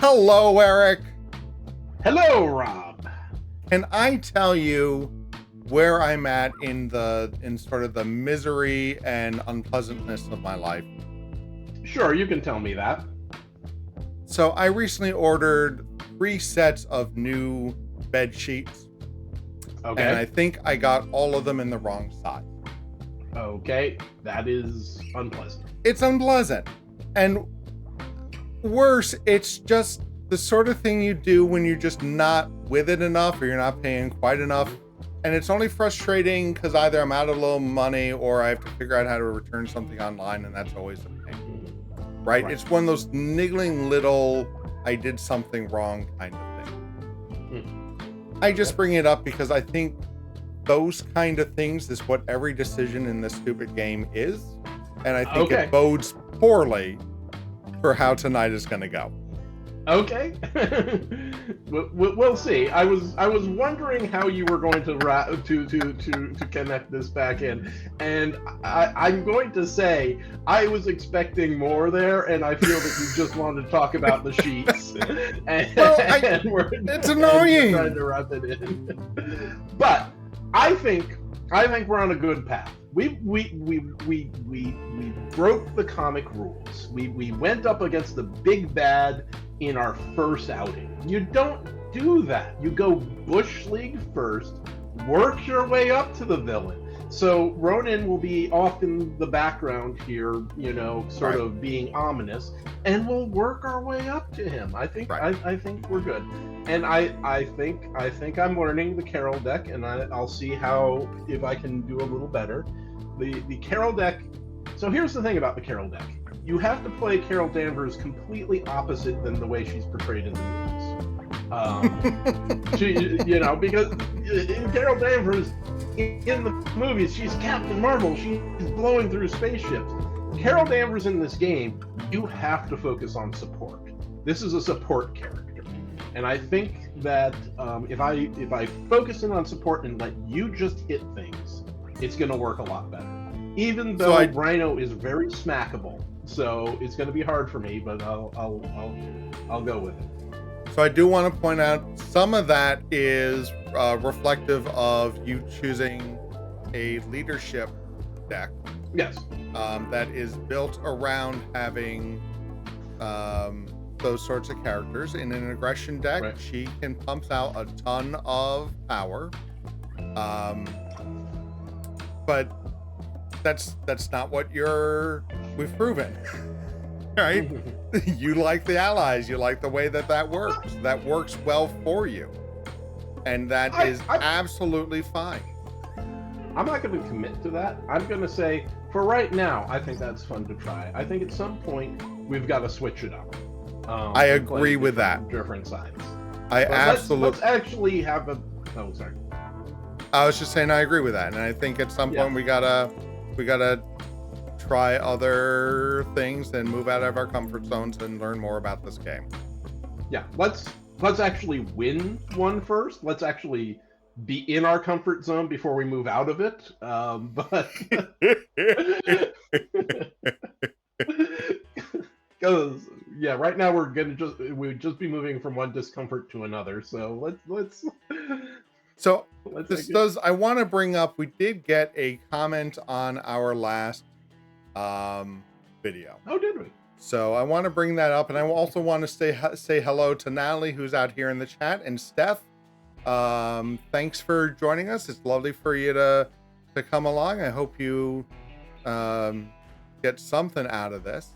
Hello, Eric. Hello, Rob. Can I tell you where I'm at in sort of the misery and unpleasantness of my life? Sure, you can tell me that. So I recently ordered 3 sets of new bed sheets, Okay. and I think I got all of them in the wrong size. Okay, that is unpleasant. It's unpleasant. And worse, it's just the sort of thing you do when you're just not with it enough or you're not paying quite enough. And it's only frustrating because either I'm out of little money or I have to figure out how to return something online, and that's always a pain. Right? It's one of those niggling little I did something wrong kind of thing. I just bring it up because I think those kind of things is what every decision in this stupid game is. And I think it bodes poorly for how tonight is going to go. Okay. We'll see. I was wondering how you were going to connect this back in, and I'm going to say I was expecting more there, and I feel that you just wanted to talk about the sheets. It's annoying. Trying to wrap it in, but I think we're on a good path. We broke the comic rules. We went up against the big bad in our first outing. You don't do that. You go Bush League first, work your way up to the villain. So Ronan will be off in the background here, sort of being ominous, and we'll work our way up to him. I think I think we're good. And I think I'm learning the Carol deck, and I'll see if I can do a little better. The Carol deck. So here's the thing about the Carol deck. You have to play Carol Danvers completely opposite than the way she's portrayed in the movies. Because in Carol Danvers, in the movies, she's Captain Marvel. She's blowing through spaceships. Carol Danvers in this game, you have to focus on support. This is a support character, and I think that if I focus in on support and let you just hit things, it's going to work a lot better. Even though Rhino is very smackable. So it's going to be hard for me, but I'll go with it. So I do want to point out some of that is reflective of you choosing a leadership deck. Yes. That is built around having those sorts of characters. In an aggression deck, she can pump out a ton of power. But that's not what we've proven, right? You like the allies, you like the way that works well for you, and that is absolutely fine. I'm not going to commit to that. I'm going to say for right now I think that's fun to try. I think at some point we've got to switch it up. I agree with that. Different sides. Let's actually have a sorry. I was just saying I agree with that, and I think at some point we gotta try other things and move out of our comfort zones and learn more about this game. Yeah, let's actually win one first. Let's actually be in our comfort zone before we move out of it. Because right now we'd just be moving from one discomfort to another. So let's. So I want to bring up, we did get a comment on our last video. Oh, did we? So I want to bring that up, and I also want to say hello to Natalie, who's out here in the chat, and Steph. Thanks for joining us. It's lovely for you to come along. I hope you get something out of this.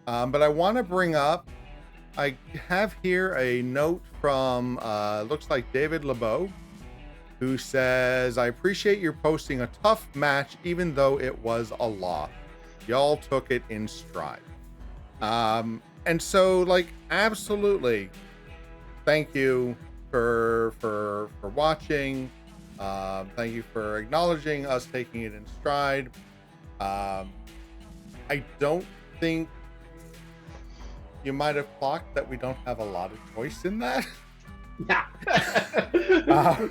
But I want to bring up, I have here a note from looks like David LeBeau, who says, I appreciate you posting a tough match, even though it was a loss. Y'all took it in stride. And so, absolutely, thank you for watching. Thank you for acknowledging us taking it in stride. I don't think you might have clocked that we don't have a lot of choice in that. Yeah.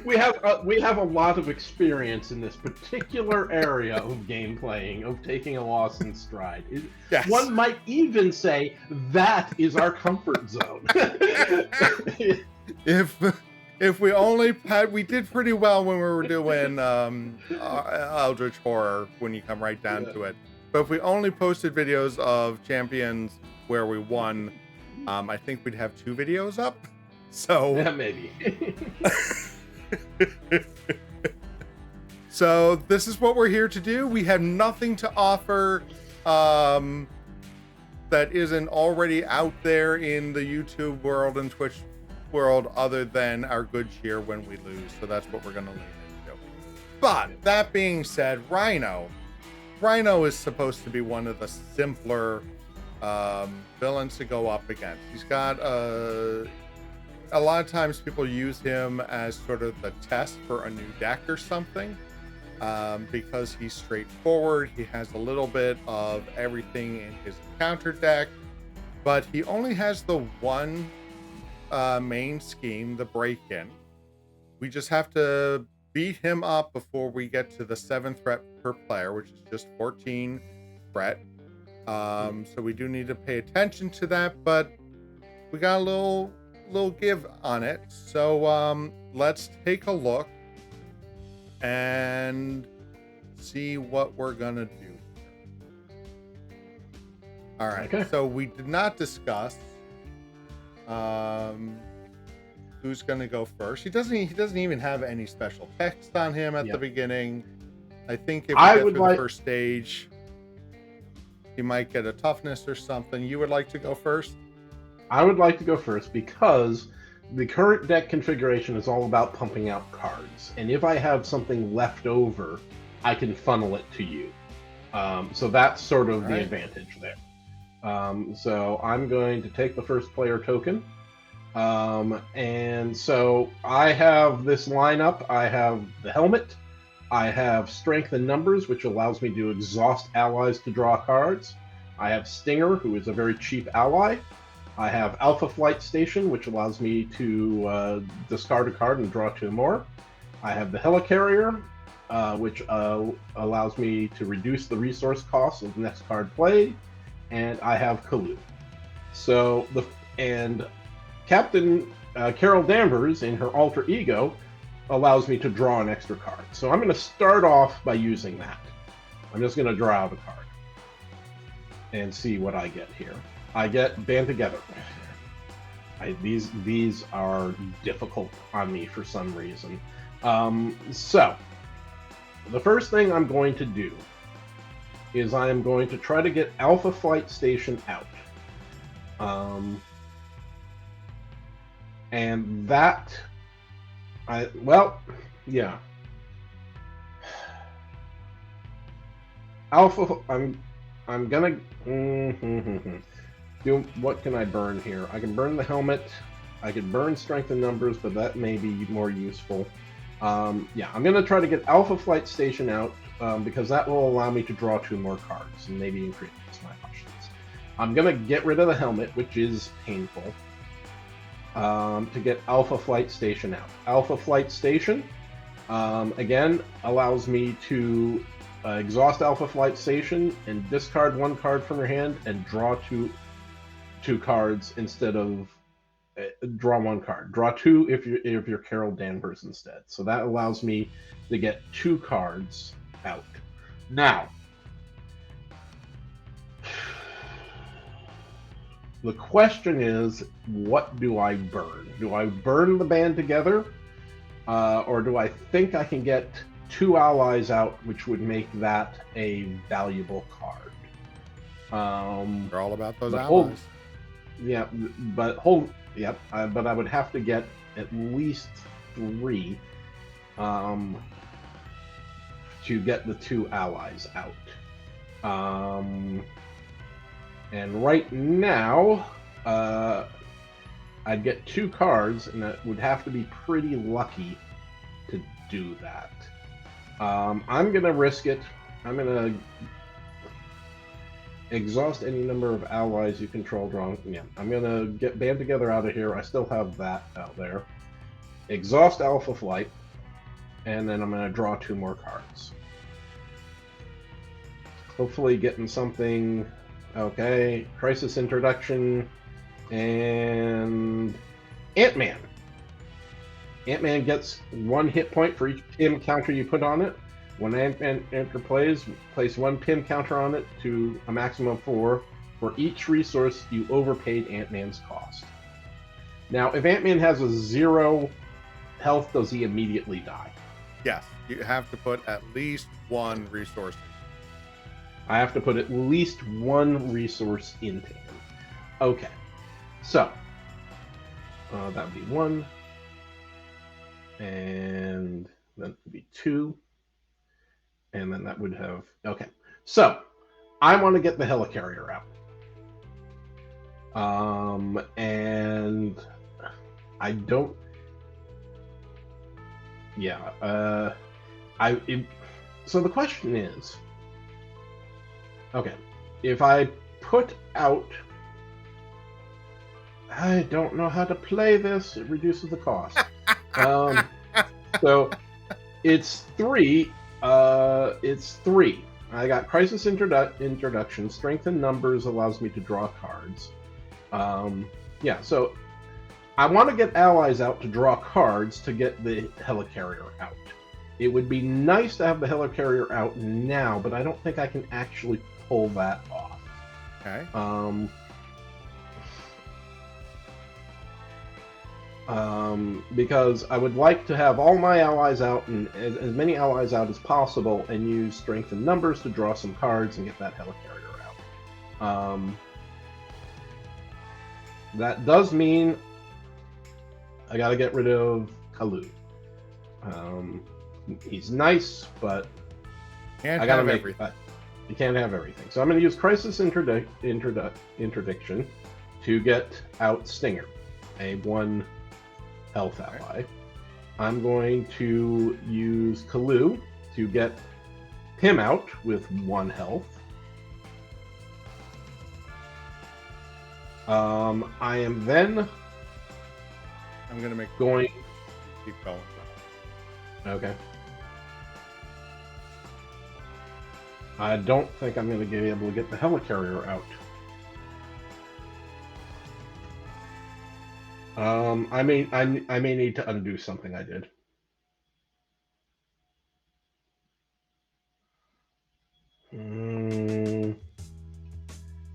We have a lot of experience in this particular area of game playing, of taking a loss in stride. Yes. One might even say that is our comfort zone. If we only had, we did pretty well when we were doing Eldritch Horror when you come right down to it. But if we only posted videos of champions where we won, I think we'd have 2 videos up. So yeah, maybe. So this is what we're here to do. We have nothing to offer that isn't already out there in the YouTube world and Twitch world other than our good cheer when we lose. So that's what we're going to lean into. But that being said, Rhino is supposed to be one of the simpler villains to go up against. He's got a lot of times people use him as sort of the test for a new deck or something, because he's straightforward. He has a little bit of everything in his counter deck, but he only has the one main scheme, the break-in. We just have to beat him up before we get to the 7 threat per player, which is just 14 threat. So we do need to pay attention to that, but we got a little give on it. So let's take a look and see what we're gonna do. All right. Okay. So we did not discuss who's gonna go first. He doesn't even have any special text on him at the beginning. I think if we get through the first stage, he might get a toughness or something. You would like to go first? I would like to go first because the current deck configuration is all about pumping out cards. And if I have something left over, I can funnel it to you. So that's sort of the advantage there. So I'm going to take the first player token. And so I have this lineup. I have the helmet. I have strength and numbers, which allows me to exhaust allies to draw cards. I have Stinger, who is a very cheap ally. I have Alpha Flight Station, which allows me to discard a card and draw 2 more. I have the Helicarrier, which allows me to reduce the resource cost of the next card played. And I have Kalu. So Captain Carol Danvers, in her alter ego, allows me to draw an extra card. So I'm going to start off by using that. I'm just going to draw out a card and see what I get here. I get Band Together. These are difficult on me for some reason. So the first thing I'm going to do is I am going to try to get Alpha Flight Station out. And that Alpha, I'm gonna do, what can I burn here? I can burn the helmet. I can burn strength and numbers, but that may be more useful. I'm gonna try to get Alpha Flight Station out because that will allow me to draw 2 more cards and maybe increase my options. I'm gonna get rid of the helmet, which is painful, to get Alpha Flight Station out. Alpha Flight Station, again, allows me to exhaust Alpha Flight Station and discard 1 card from your hand and draw two cards instead of draw 1 card. Draw 2 if you're Carol Danvers instead. So that allows me to get 2 cards out. Now, the question is, what do I burn? Do I burn the Band Together? Or do I think I can get 2 allies out, which would make that a valuable card? They're all about those allies. But I would have to get at least 3 to get the 2 allies out. And right now, I'd get 2 cards, and it would have to be pretty lucky to do that. I'm gonna risk it. I'm gonna exhaust any number of allies you control. I'm gonna get Band Together out of here. I still have that out there. exhaust Alpha Flight, and then I'm going to draw 2 more cards. Hopefully getting something. Okay, Crisis Introduction, and Ant-Man. Ant-Man gets 1 hit point for each PIM counter you put on it. When Ant-Man plays, place 1 PIM counter on it to a maximum of 4 for each resource you overpaid Ant-Man's cost. Now, if Ant-Man has a 0 health, does he immediately die? Yes, you have to put at least 1 resource. I have to put at least 1 resource into him. Okay, so that would be 1, and then it would be 2, and then that would have. Okay, so I want to get the helicarrier out, and I don't. Yeah, so the question is. Okay, if I put out, I don't know how to play this. It reduces the cost. So it's 3. It's 3. I got Crisis Introduction. Strength in Numbers allows me to draw cards. Yeah, so I want to get allies out to draw cards to get the helicarrier out. It would be nice to have the helicarrier out now, but I don't think I can actually pull that off. Okay. Because I would like to have all my allies out and as many allies out as possible and use strength and numbers to draw some cards and get that helicarrier out. That does mean I gotta get rid of Kalu. He's nice, but Can't I gotta have make everything. You can't have everything. So I'm going to use Crisis Interdiction to get out Stinger, a 1 health ally. I'm going to use Kalu to get him out with 1 health. I am then I'm gonna make going. keep going. Okay. I don't think I'm going to be able to get the helicarrier out. I may need to undo something I did.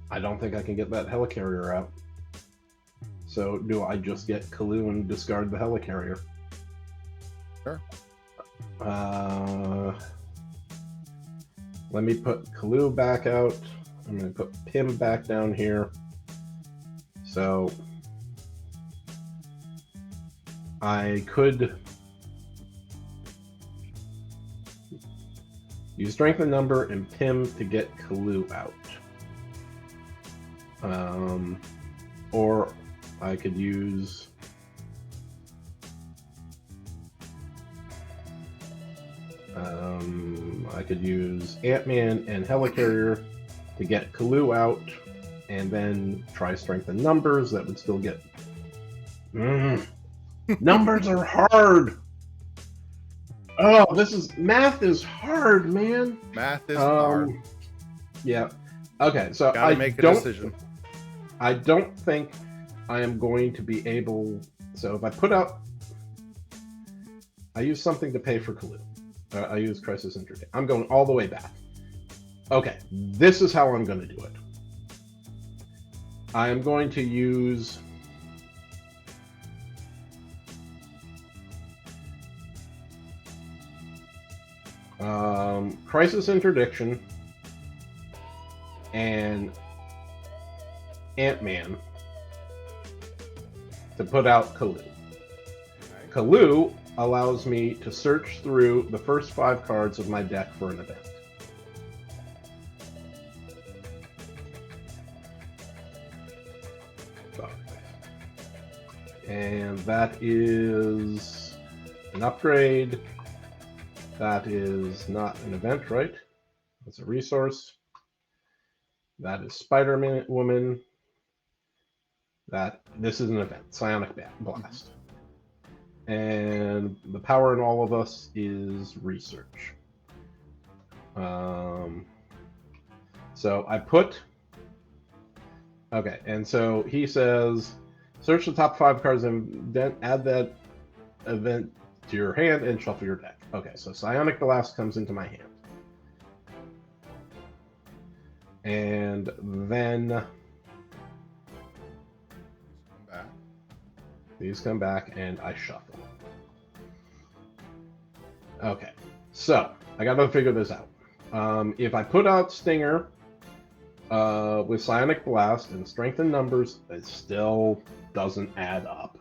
I don't think I can get that helicarrier out. So do I just get Kalu and discard the helicarrier? Sure. Let me put Kalu back out. I'm going to put Pim back down here. So I could use Strength and Number and Pim to get Kalu out. Or I could use Ant-Man and Helicarrier to get Kalu out, and then try Strength and Numbers. That would still get. Numbers are hard. Oh, math is hard, man. Math is hard. Yeah. Okay, so Gotta make a decision. I don't think I am going to be able. So if I put out, I use something to pay for Kalu. I use Crisis Interdiction. I'm going all the way back. Okay, this is how I'm going to do it. I am going to use Crisis Interdiction and Ant-Man to put out Kalu. Okay. Kalu allows me to search through the first 5 cards of my deck for an event. And that is an upgrade. That is not an event, right? That's a resource. That is Spider-Man Woman. This is an event, Psionic Blast. And the power in all of us is research. So I put... Okay, and so he says, search the top 5 cards and then add that event to your hand and shuffle your deck. Okay, so Psionic Blast comes into my hand. And then these come back and I shuffle. Okay, so I gotta figure this out. If I put out Stinger with Psionic Blast and Strength in Numbers, it still doesn't add up.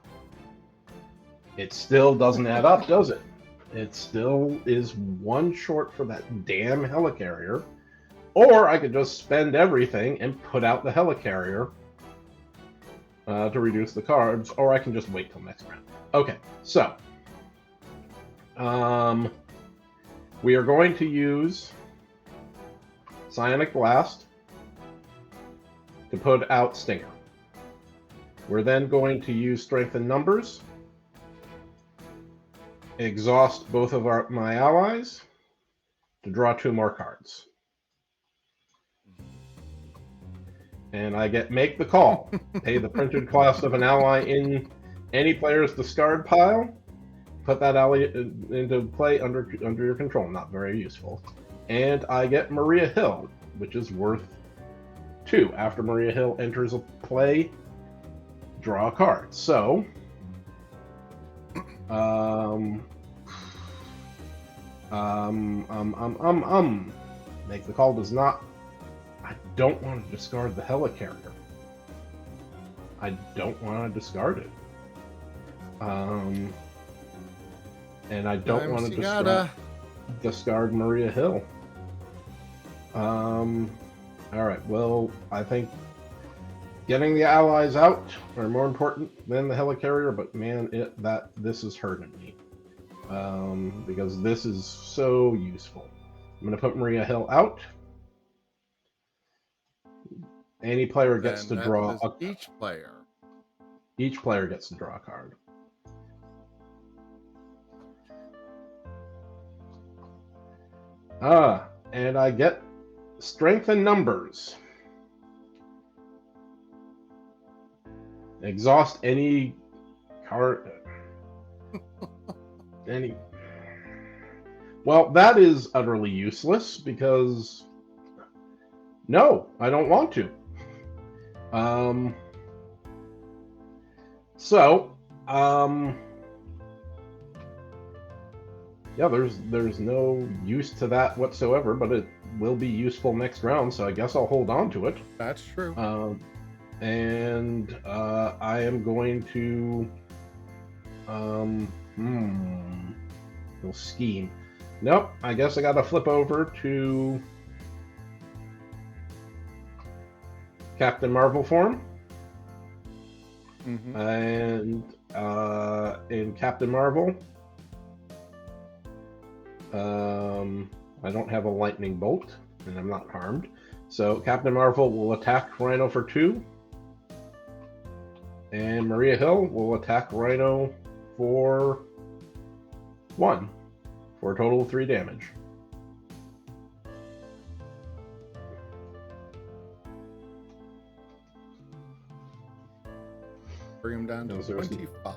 It still doesn't add up, does it? It still is 1 short for that damn Helicarrier. Or I could just spend everything and put out the Helicarrier to reduce the cards, or I can just wait till next round. Okay, so we are going to use Psionic Blast to put out Stinger. We're then going to use Strength in Numbers, exhaust both of my allies to draw 2 more cards. And I get Make the Call. Pay the printed cost of an ally in any player's discard pile. Put that ally into play under your control. Not very useful. And I get Maria Hill, which is worth 2. After Maria Hill enters a play, draw a card. So, Make the Call does not... I don't want to discard the Helicarrier. I don't want to discard it. And I don't want to discard Maria Hill. Alright, well, I think getting the allies out are more important than the Helicarrier, but man, this is hurting me. Because this is so useful. I'm going to put Maria Hill out. Any player gets to draw each player. Each player gets to draw a card. And I get Strength in Numbers. Exhaust any card. Well, that is utterly useless because no, I don't want to. Yeah, there's no use to that whatsoever, but it will be useful next round, so I guess I'll hold on to it. That's true. And I am going to we'll scheme. Nope, I guess I gotta flip over to Captain Marvel form. Mm-hmm. And in Captain Marvel, I don't have a lightning bolt, and I'm not harmed. So Captain Marvel will attack Rhino for 2. And Maria Hill will attack Rhino for 1. For a total of 3 damage. Bring him down to 25.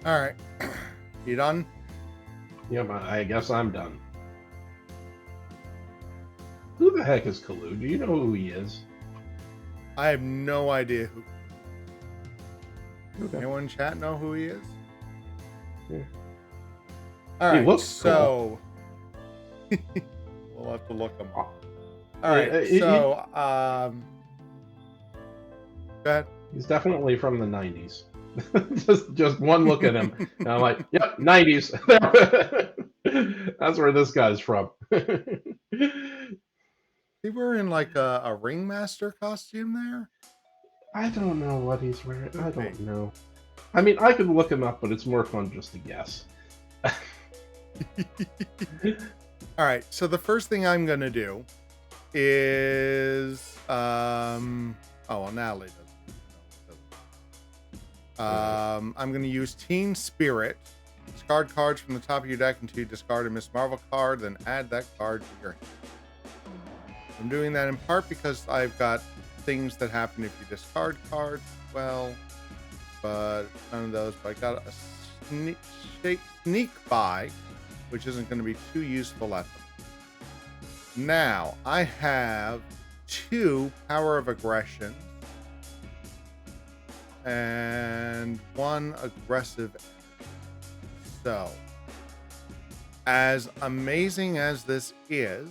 All right. You done? Yep, I guess I'm done. Who the heck is Kalu? Do you know who he is? I have no idea who. Okay. Anyone in chat know who he is? Yeah. All right. He looks so we'll have to look him up. All right. Go ahead. He's definitely from the 90s. just one look at him, and I'm like, yep, 90s. That's where this guy's from. He wearing like a ringmaster costume there? I don't know what he's wearing. I don't know. I mean, I could look him up, but it's more fun just to guess. All right. So the first thing I'm gonna do is oh well, Natalie I'm going to use Teen Spirit. Discard cards from the top of your deck until you discard a Miss Marvel card, then add that card to your hand. I'm doing that in part because I've got things that happen if you discard cards. Well, but none of those. But I got a sneak by, which isn't going to be too useful at them. Now, I have 2 Power of Aggression and 1 Aggressive. So, as amazing as this is,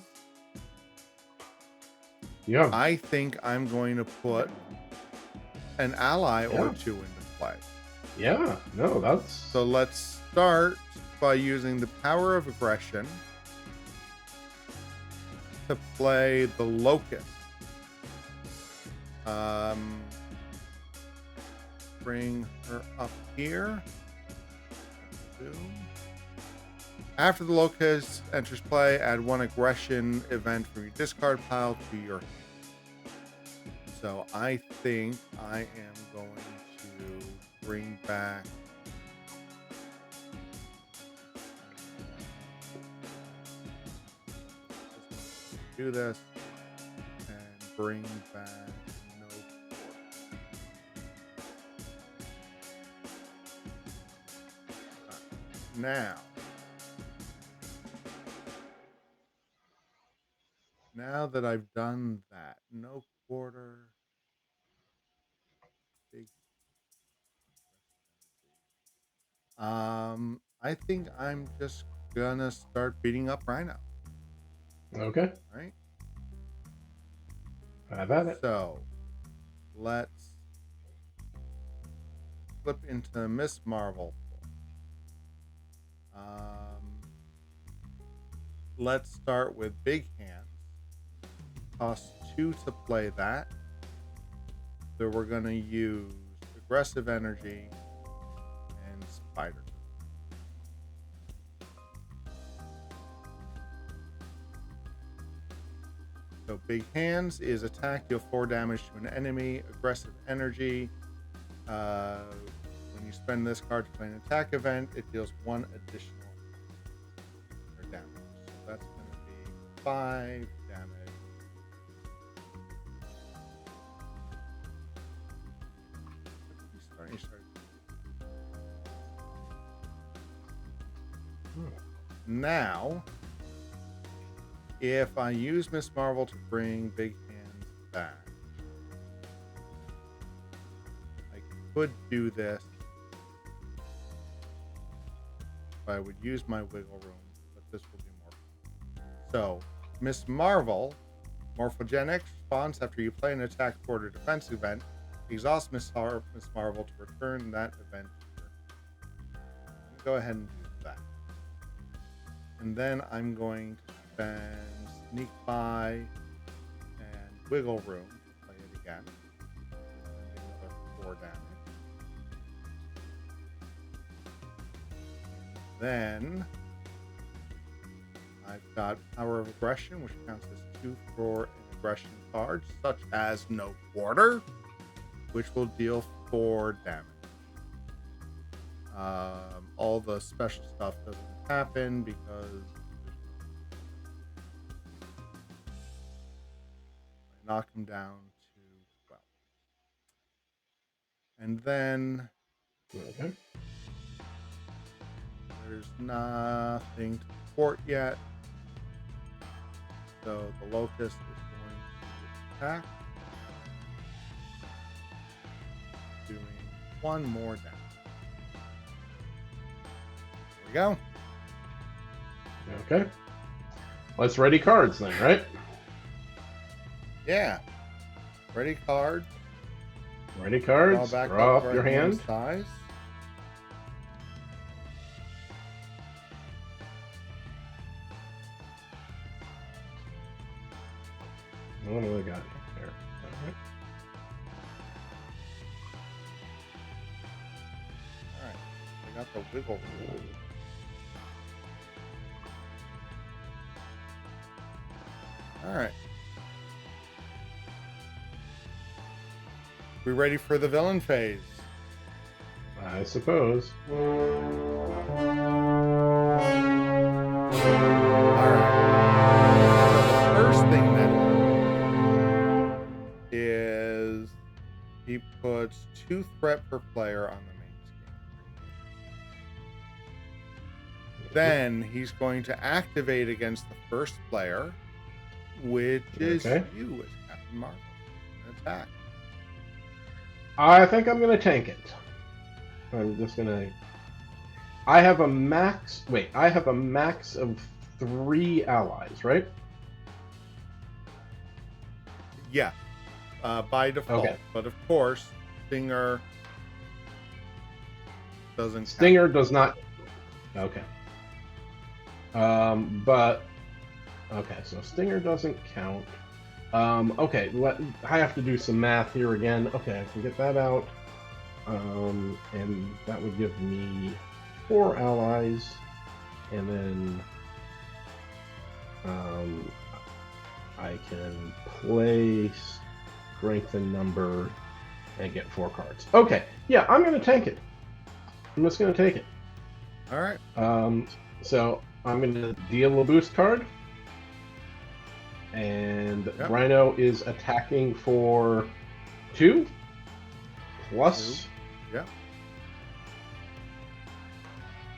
Yeah. I think I'm going to put an ally or 2 into play. Yeah, no, that's... So let's start by using the Power of Aggression to play the Locust. Bring her up here. Boom. After the Locust enters play, add 1 aggression event from your discard pile to your hand. So I think I am going to bring back do this and bring back no now that I've done that, no quarter, big. I think I'm just gonna start beating up Rhino. Okay. Right? Have at it. So let's flip into Miss Marvel. Let's start with Big Hands. Cost 2 to play that. So we're going to use Aggressive Energy and Spider. So Big Hands is attack, deal 4 damage to an enemy. Aggressive Energy. When you spend this card to play an attack event, it deals 1 additional damage. So that's going to be 5 damage. Now, if I use Miss Marvel to bring Big Hands back, I could do this. I would use my wiggle room, but this will be more fun. So, Miss Marvel, Morphogenic, spawns after you play an attack or defense event. Exhaust Miss Marvel to return that event to your hand. Go ahead and do that. And then I'm going to spend Sneak By and Wiggle Room to play it again. Another 4 damage. Then I've got Power of Aggression, which counts as 2 for an aggression card, such as No Quarter, which will deal 4 damage. All the special stuff doesn't happen because I knock him down to 12. And then there's nothing to port yet. So the Locust is going to attack, doing 1 more damage. There we go. Okay. Let's ready cards then, right? Yeah. Ready card. Ready cards. Draw up your hand. Size. What do we got here? All right. I got the wiggle room. All right. We ready for the villain phase? I suppose. First thing that is he puts 2 threat per player on the main scheme. Then he's going to activate against the first player, which is you as Captain Marvel. An attack. I think I'm going to tank it. I'm just going to... I have a max... Wait, I have a max of 3 allies, right? Yeah, by default. Okay. But of course, Stinger doesn't. Stinger does not. Okay. But okay, so Stinger doesn't count. Okay, I have to do some math here again. Okay, I can get that out. And that would give me 4 allies, and then I can play strengthen number and get 4 cards. Okay, yeah, I'm going to tank it. I'm just going to take it. All right. So I'm going to deal a boost card, and Rhino is attacking for 2 plus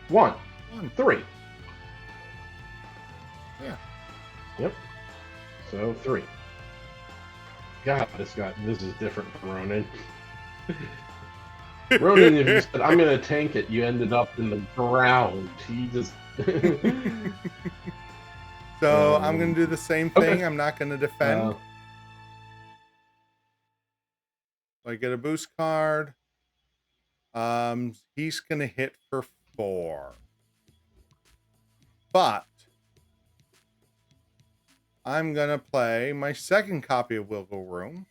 1. 3. Yeah. Yep. So 3. God, this is different from Ronan. Ronan, if you said, I'm going to tank it, you ended up in the ground. He just... So I'm going to do the same thing. Okay. I'm not going to defend. I get a boost card. He's going to hit for 4. But I'm going to play my second copy of Wiggle Room.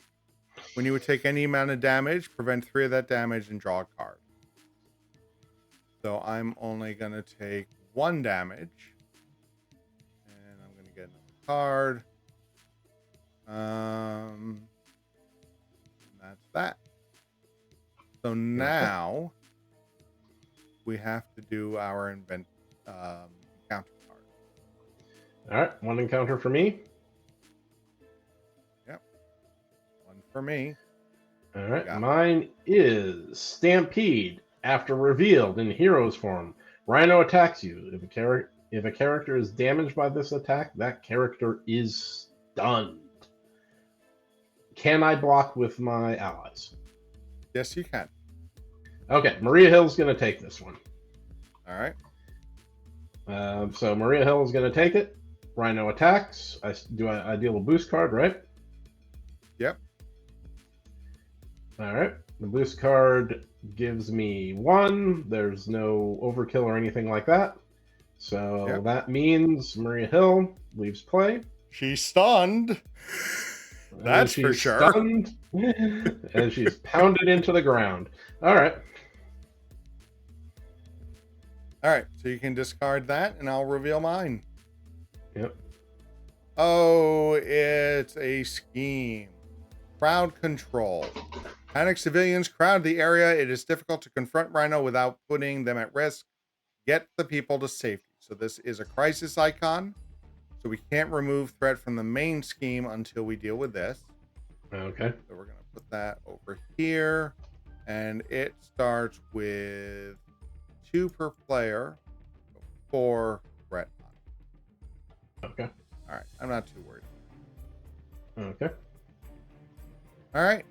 When you would take any amount of damage, prevent 3 of that damage and draw a card. So I'm only going to take 1 damage. And I'm going to get another card. And that's that. So now we have to do our encounter card. All right, 1 encounter for me. Yep. 1 for me. All right, mine is Stampede. After revealed in hero's form, Rhino attacks you. If a character is damaged by this attack, that character is stunned. Can I block with my allies? Yes, you can. Okay, Maria Hill's going to take this one. All right. So Maria Hill is going to take it. Rhino attacks. I deal a boost card, right? Yep. All right. The boost card gives me 1. There's no overkill or anything like that. So that means Maria Hill leaves play. She's stunned. That's for sure. Stunned, and she's pounded into the ground. All right. All right. So you can discard that, and I'll reveal mine. Yep. Oh, it's a scheme. Crowd control. Panic civilians crowd the area. It is difficult to confront Rhino without putting them at risk. Get the people to safety. So this is a crisis icon. So we can't remove threat from the main scheme until we deal with this. Okay. So we're going to put that over here. And it starts with 2 per player. 4 threat on. Okay. All right. I'm not too worried. Okay. All right.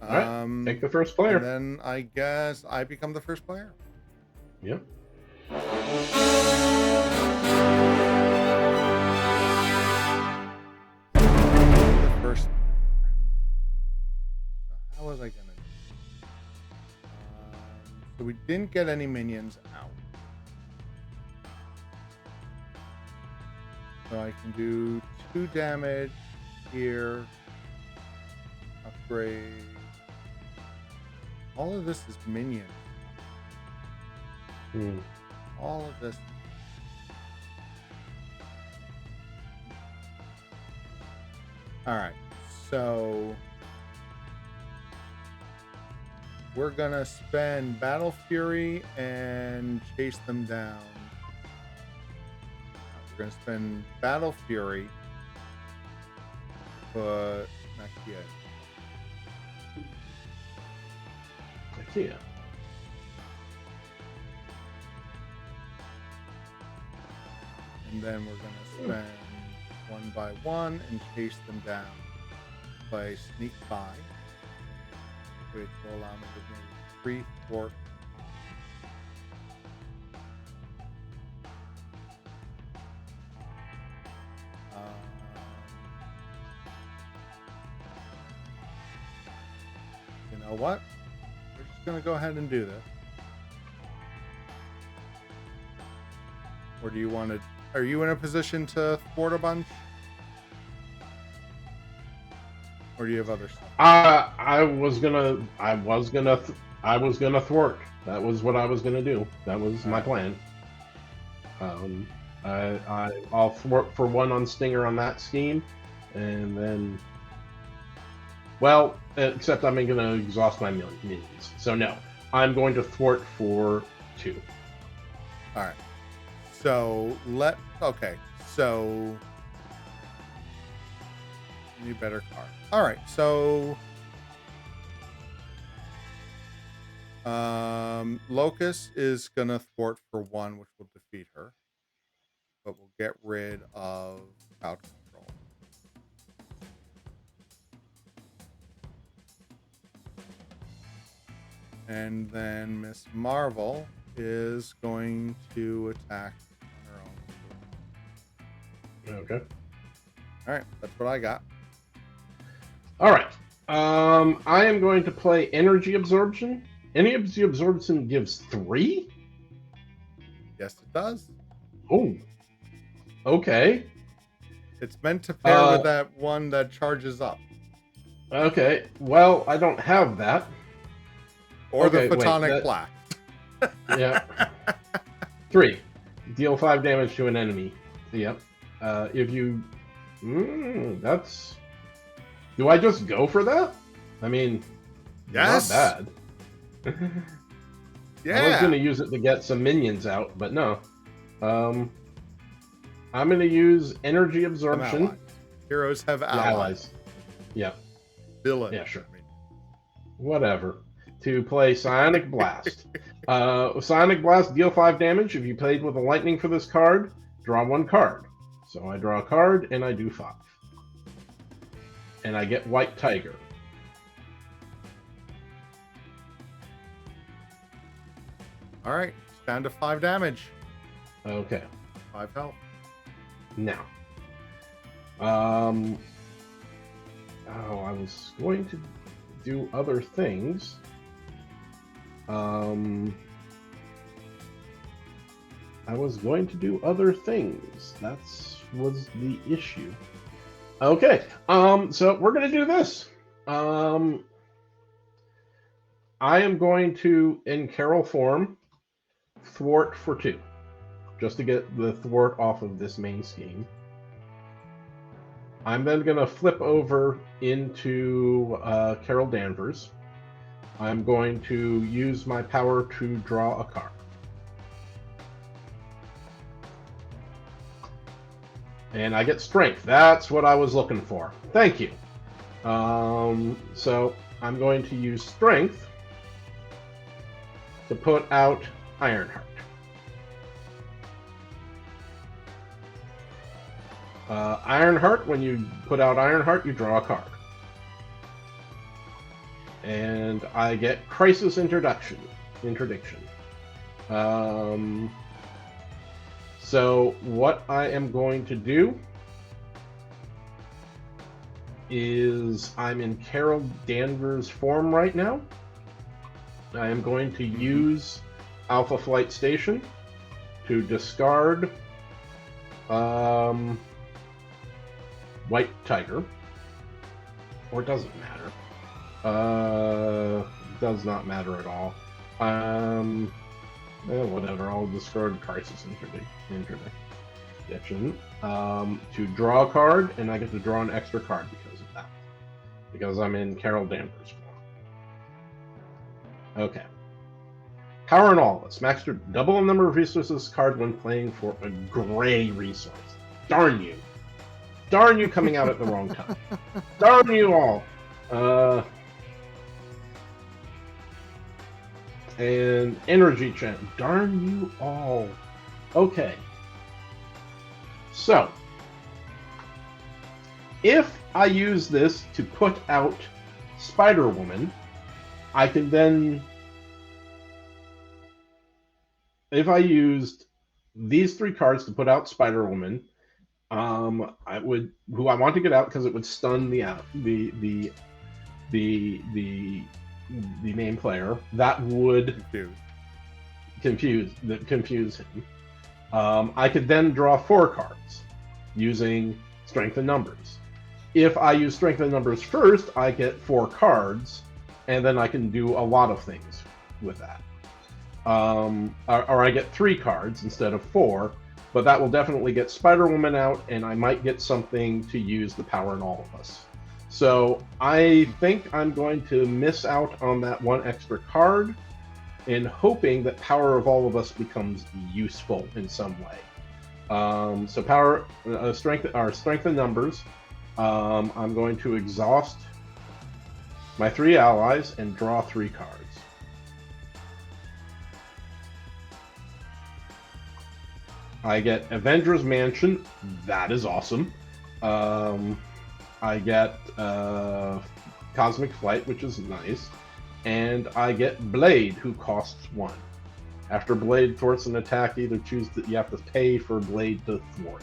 All right. Take the first player. And then I guess I become the first player. Yep. The first. So how was I gonna do? So we didn't get any minions out. So I can do 2 damage here. Upgrade. All of this is minions. All of this. All right. So we're gonna spend Battle Fury and chase them down. We're gonna spend Battle Fury, but not yet. Yeah. And then we're gonna spend one by one and chase them down. Play Sneak By, which will allow me to move 3 thwart. You know what? We're just gonna go ahead and do this. Or do you want to? Are you in a position to thwart a bunch? Or do you have other stuff? I was gonna thwart. That was what I was gonna do. That was my plan. I'll thwart for 1 on Stinger on that scheme, and then, well, except I'm gonna exhaust my minions. So no, I'm going to thwart for 2. All right. So okay. So you better card. All right. So Locust is gonna thwart for 1, which will defeat her, but we'll get rid of crowd control. And then Miss Marvel is going to attack on her own. Okay. All right, that's what I got. All right. I am going to play Energy Absorption. Energy Absorption gives 3? Yes, it does. Oh. Okay. It's meant to pair with that one that charges up. Okay. Well, I don't have that. Or okay, the Photonic Blast. Yeah. 3. Deal 5 damage to an enemy. Yep. If you... that's... Do I just go for that? I mean, yes. Not bad. Yeah. I was going to use it to get some minions out, but no. I'm going to use Energy Absorption. Heroes have allies. Yeah. Villain. Yeah, sure. Whatever. To play Psionic Blast. Psionic Blast, deal 5 damage. If you played with a lightning for this card, draw 1 card. So I draw a card and I do 5. And I get White Tiger. All right, it's down to 5 damage. Okay. 5 health. Now. Oh, I was going to do other things. I was going to do other things. That was the issue. Okay. So we're going to do this. I am going to, in Carol form, thwart for 2. Just to get the thwart off of this main scheme. I'm then going to flip over into Carol Danvers. I'm going to use my power to draw a card. And I get strength. That's what I was looking for. Thank you. So I'm going to use strength to put out Ironheart. Ironheart, when you put out Ironheart, you draw a card. And I get Crisis Interdiction. So what I am going to do is I'm in Carol Danvers form right now. I am going to use Alpha Flight Station to discard White Tiger. Or it doesn't matter. Does not matter at all. Whatever, I'll discard Crisis Interdiction to draw a card, and I get to draw an extra card because of that. Because I'm in Carol Danvers Okay. Power and all of us. Max to double the number of resources card when playing for a gray resource. Darn you. Darn you coming out at the wrong time. Darn you all. And energy chant. Darn you all. Okay. So, if I use this to put out Spider-Woman, I can then... If I used these 3 cards to put out Spider-Woman, I would... Who I want to get out because it would stun the main player. That would confuse him. I could then draw 4 cards using Strength and Numbers. If I use Strength and Numbers first, I get 4 cards, and then I can do a lot of things with that. Or I get 3 cards instead of 4, but that will definitely get Spider-Woman out, and I might get something to use the Power in all of us. So I think I'm going to miss out on that 1 extra card, in hoping that Power of all of us becomes useful in some way. So power, strength and numbers. I'm going to exhaust my 3 allies and draw 3 cards. I get Avengers Mansion. That is awesome. I get Cosmic Flight, which is nice. And I get Blade, who costs 1. After Blade thwarts an attack, either choose that you have to pay for Blade to thwart.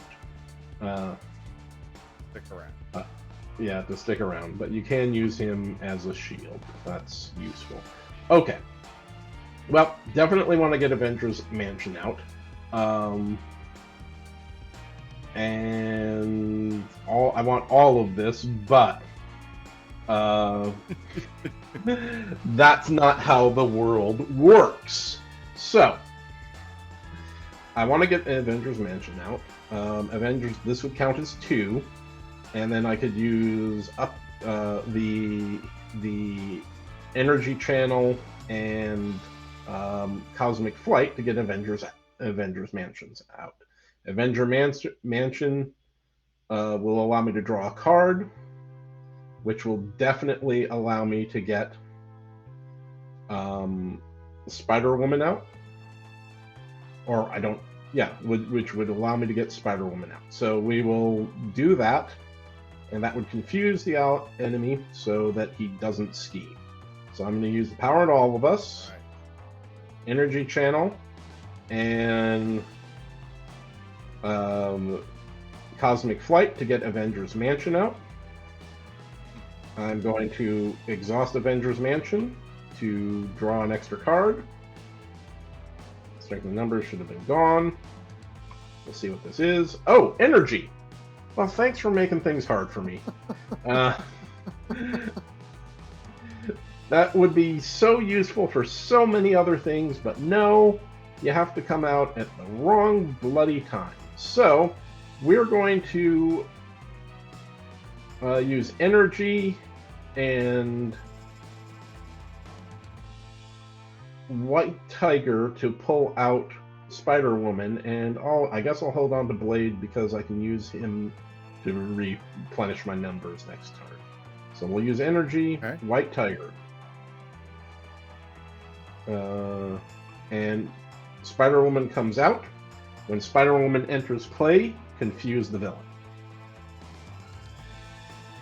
Stick around. Yeah, to stick around, but you can use him as a shield. That's useful. Okay. Well, definitely want to get Avengers Mansion out. And I want all of this, but that's not how the world works. So, I want to get Avengers Mansion out. Avengers, this would count as 2, and then I could use up the energy channel and Cosmic Flight to get Avengers Mansions out. Avenger Mansion will allow me to draw a card, which will definitely allow me to get Spider-Woman out. Or which would allow me to get Spider-Woman out. So we will do that, and that would confuse the enemy so that he doesn't scheme. So I'm going to use the Power in all of us, right. Energy channel, and Cosmic Flight to get Avengers Mansion out. I'm going to exhaust Avengers Mansion to draw an extra card. Strength and numbers should have been gone. We'll see what this is. Oh, energy! Well, thanks for making things hard for me. That would be so useful for so many other things, but no, you have to come out at the wrong bloody time. So, we're going to use energy and White Tiger to pull out Spider-Woman, and I guess I'll hold on to Blade because I can use him to replenish my numbers next turn. So we'll use energy, okay. White Tiger. And Spider-Woman comes out. When Spider-Woman enters play, confuse the villain.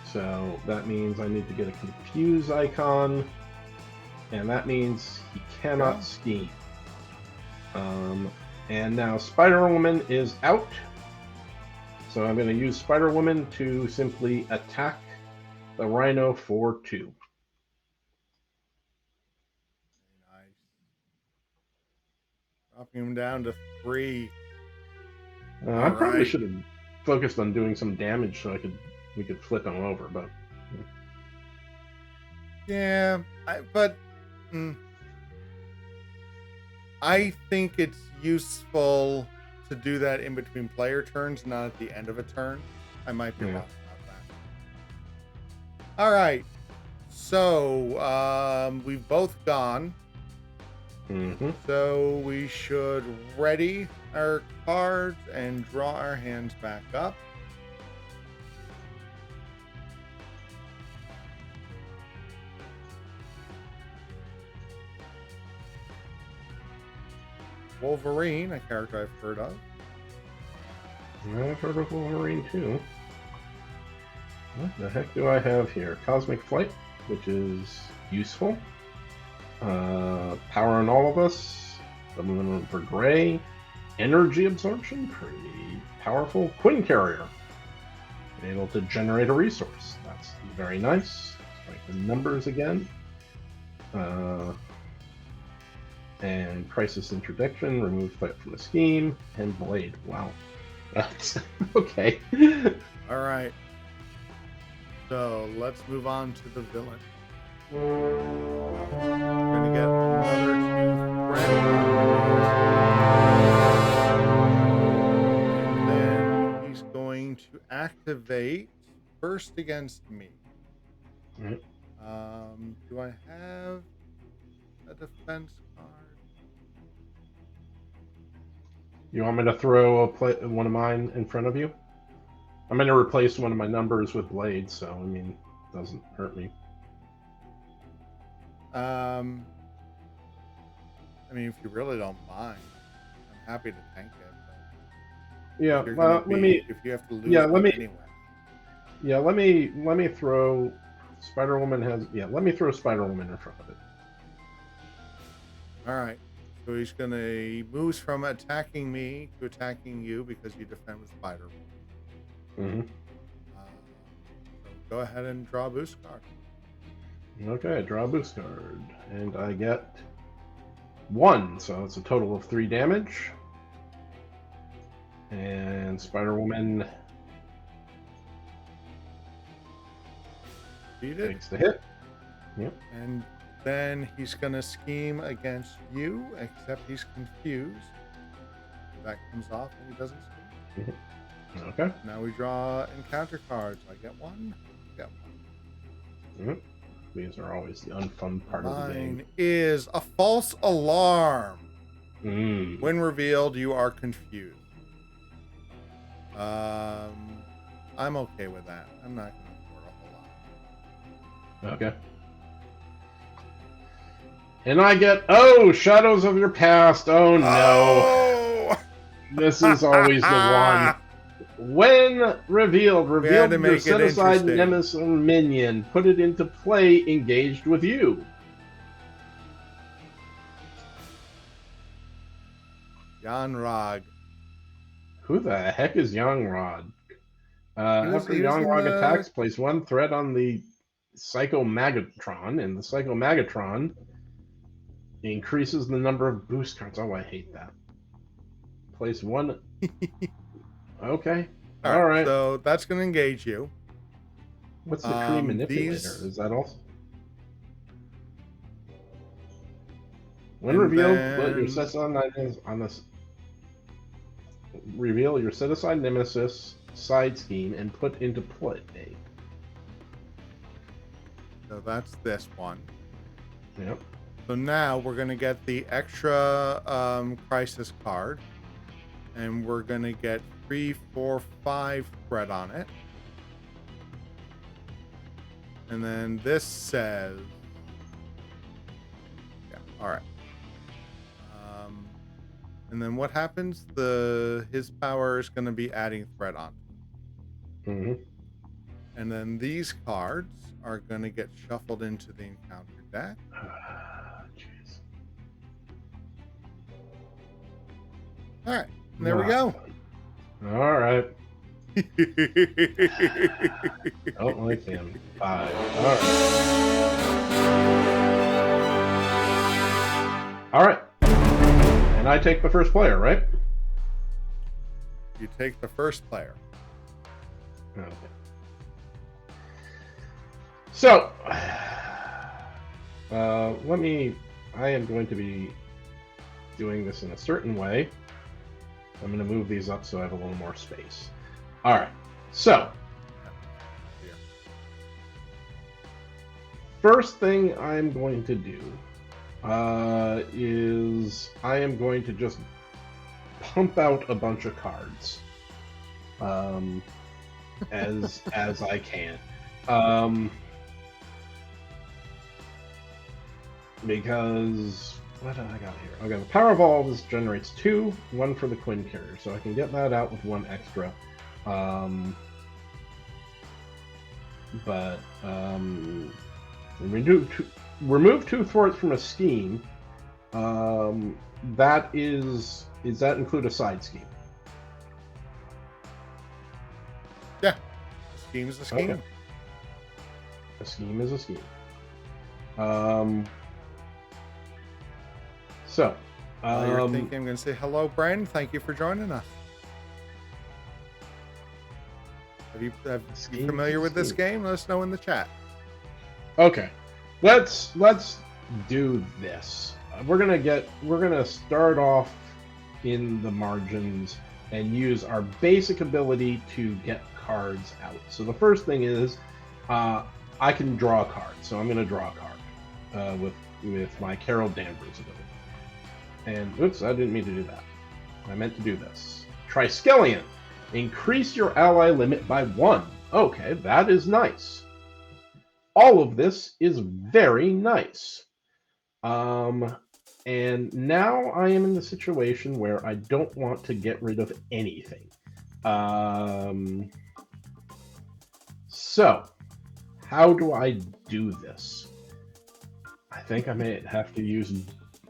So that means I need to get a confuse icon, and that means he cannot scheme. And now Spider-Woman is out. So I'm going to use Spider-Woman to simply attack the Rhino for 2. Nice. Dropping him down to 3. I probably should have focused on doing some damage so we could flip him over, but yeah, I think it's useful to do that in between player turns, not at the end of a turn. I might be wrong about that. All right, so we've both gone. Mm-hmm. So we should ready our cards and draw our hands back up. Wolverine, a character I've heard of. I've heard of Wolverine too. What the heck do I have here? Cosmic Flight, which is useful. Power in all of us. Subliminal for Gray. Energy absorption, pretty powerful. Queen Carrier, able to generate a resource. That's very nice. Strike the numbers again. And Crisis Interdiction, remove threat from the scheme, and Blade. Wow. That's okay. All right. So let's move on to the villain. We're gonna get another 2 threat. And then he's going to activate first against me. Right. Do I have a defense card? You want me to throw one of mine in front of you? I'm going to replace one of my numbers with Blade, so, I mean, it doesn't hurt me. I mean, if you really don't mind, I'm happy to tank it. But Yeah, if you're gonna if you have to lose anyway. Yeah, let me throw Spider-Woman let me throw Spider-Woman in front of it. All right. So he moves from attacking me to attacking you because you defend with Spider-Woman. Mm-hmm. So go ahead and draw a boost card. Okay, draw a boost card. And I get 1, so it's a total of 3 damage. And Spider-Woman takes the hit. Yep. And then he's going to scheme against you, except he's confused. That comes off and he doesn't scheme. Mm-hmm. Okay. Now we draw encounter cards. I get 1. Get 1. Mm-hmm. These are always the unfun part of the game. Mine is a false alarm. Mm. When revealed, you are confused. I'm okay with that. I'm not going to afford a whole lot. Okay. And I get, Shadows of Your Past. Oh no. Oh! This is always the one. When revealed your set-aside nemesis minion. Put it into play engaged with you. Yanrog. Who the heck is Yanrog? After Yanrog attacks, place 1 threat on the Psycho Magatron, and the Psycho Magatron increases the number of boost cards. Oh, I hate that. Place 1. Okay. All right. So that's going to engage you. What's the Kree Manipulator? Is that also? When revealed, put your set-aside on this. Reveal your set-aside nemesis side scheme and put into play. So that's this one. Yep. So now we're going to get the extra crisis card. And we're going to get 3, 4, 5 threat on it. And then this says... Yeah, alright. And then what happens? His power is going to be adding threat on. Mm-hmm. And then these cards are going to get shuffled into the encounter deck. Jeez. Alright. There we go. All right. Don't like him. 5. All right. And I take the first player, right? You take the first player. Okay. So, I am going to be doing this in a certain way. I'm going to move these up so I have a little more space. All right. So, first thing I'm going to do is I am going to just pump out a bunch of cards, as I can, because what do I got here? Okay, the Power Evolve this generates 2, 1 for the Quinn Carrier, so I can get that out with 1 extra. Remove 2 thwarts from a scheme. Does that include a side scheme? Yeah, scheme is a scheme. Okay. A scheme is a scheme. While you're thinking, I'm going to say hello, Brian. Thank you for joining us. Are you familiar with this game? Let us know in the chat. Okay, let's do this. We're gonna start off in the margins and use our basic ability to get cards out. So the first thing is I can draw a card, so I'm gonna draw a card with my Carol Danvers ability. And oops, I didn't mean to do that. I meant to do this. Triskelion. Increase your ally limit by 1. Okay, that is nice. All of this is very nice. And now I am in the situation where I don't want to get rid of anything. So, how do I do this? I think I may have to use...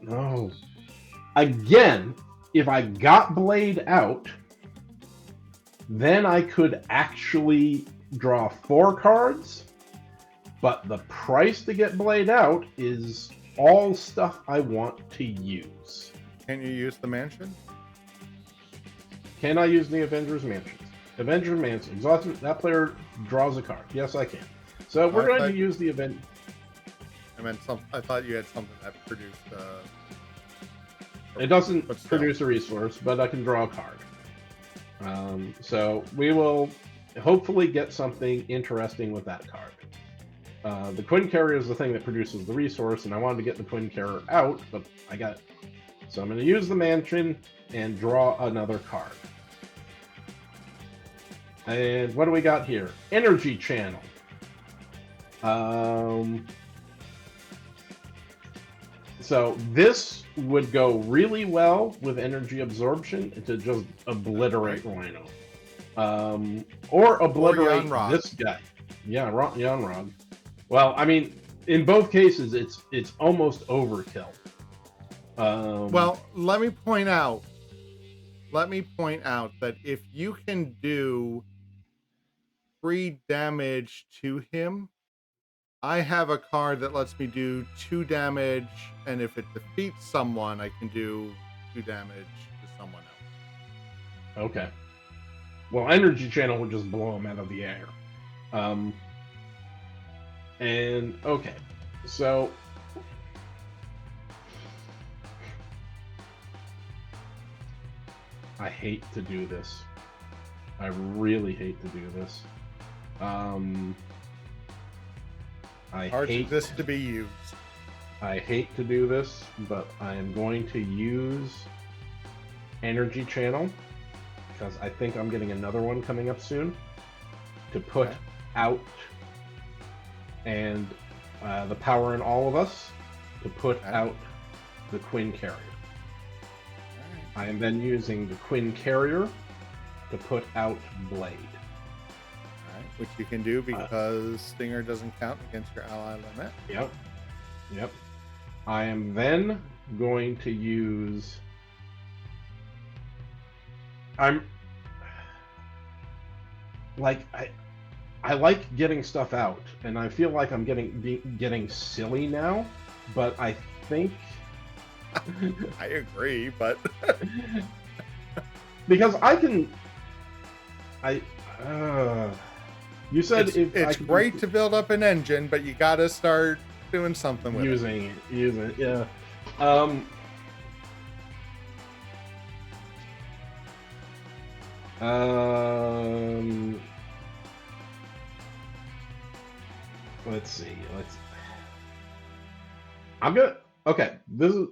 No. Again, if I got Blade out, then I could actually draw 4 cards, but the price to get Blade out is all stuff I want to use. Can you use the mansion? Can I use the Avengers Mansion? Avengers Mansion. Exhausted. That player draws a card. Yes, I can. So we're going to use the event. I thought you had something that produced. It doesn't produce a resource, but I can draw a card. So we will hopefully get something interesting with that card. The Quinn Carrier is the thing that produces the resource, and I wanted to get the Quinn Carrier out, but I got it. So I'm going to use the mansion and draw another card. And what do we got here? Energy Channel. So this would go really well with energy absorption to just obliterate Rhino. Or obliterate this guy. Yeah, Yanrog. Well, I mean, in both cases, it's almost overkill. Well, let me point out that if you can do 3 damage to him, I have a card that lets me do 2 damage, and if it defeats someone, I can do 2 damage to someone else. Okay. Well, Energy Channel would just blow him out of the air. And, okay. So... I hate to do this. I really hate to do this. I hate this to be used. I hate to do this, but I am going to use Energy Channel because I think I'm getting another one coming up soon to put out, and the Power in All of Us to put out the Quinn Carrier. I am then using the Quinn Carrier to put out Blade. Which you can do because Stinger doesn't count against your ally limit. Yep. I am then going to use... I like getting stuff out, and I feel like I'm getting silly now, but I think... I agree, but... because I can... You said it's great to build up an engine, but you gotta start doing something with using it, yeah. Let's see. Okay, this is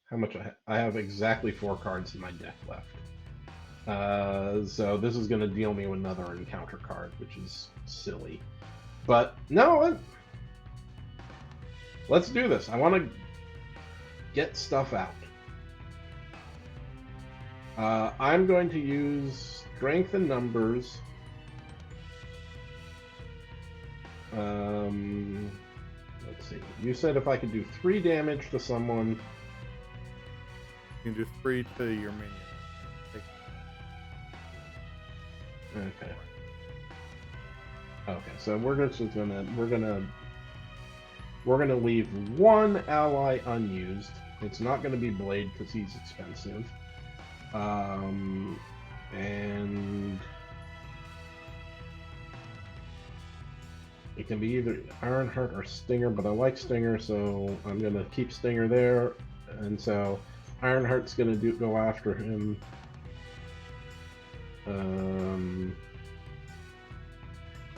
how much I have exactly 4 cards in my deck left. So this is going to deal me with another encounter card, which is silly. But no, let's do this. I want to get stuff out. I'm going to use strength and numbers. Let's see. You said if I could do 3 damage to someone. You can do 3 to your minion. Okay. Okay, so we're gonna leave 1 ally unused. It's not gonna be Blade because he's expensive. And it can be either Ironheart or Stinger, but I like Stinger, so I'm gonna keep Stinger there. And so Ironheart's gonna go after him.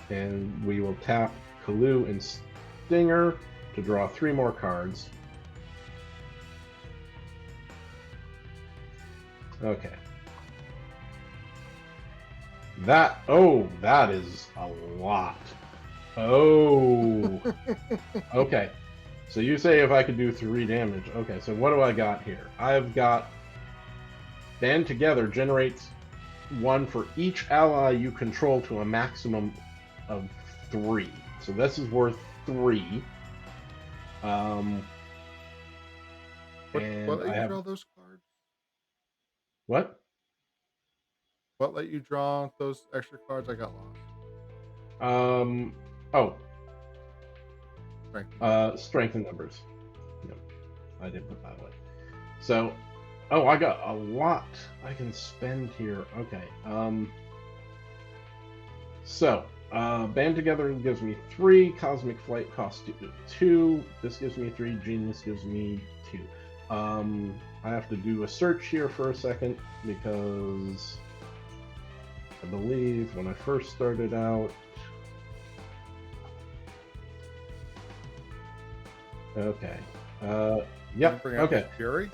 And we will tap Kalu and Stinger to draw 3 more cards. Okay. That is a lot. Oh. Okay. So you say if I could do 3 damage. Okay, so what do I got here? I've got Band Together generates 1 for each ally you control to a maximum of 3. So this is worth 3. What And let I you have draw those cards? what? What let you draw those extra cards? I got lost. Oh, Strength. strength and numbers. No, I didn't put that away. So, I got a lot I can spend here. Okay. So, Band Together gives me 3. Cosmic Flight costs 2. This gives me 3. Genius gives me 2. I have to do a search here for a second because I believe when I first started out. Okay. Yep. Bring out Okay. Nick Fury.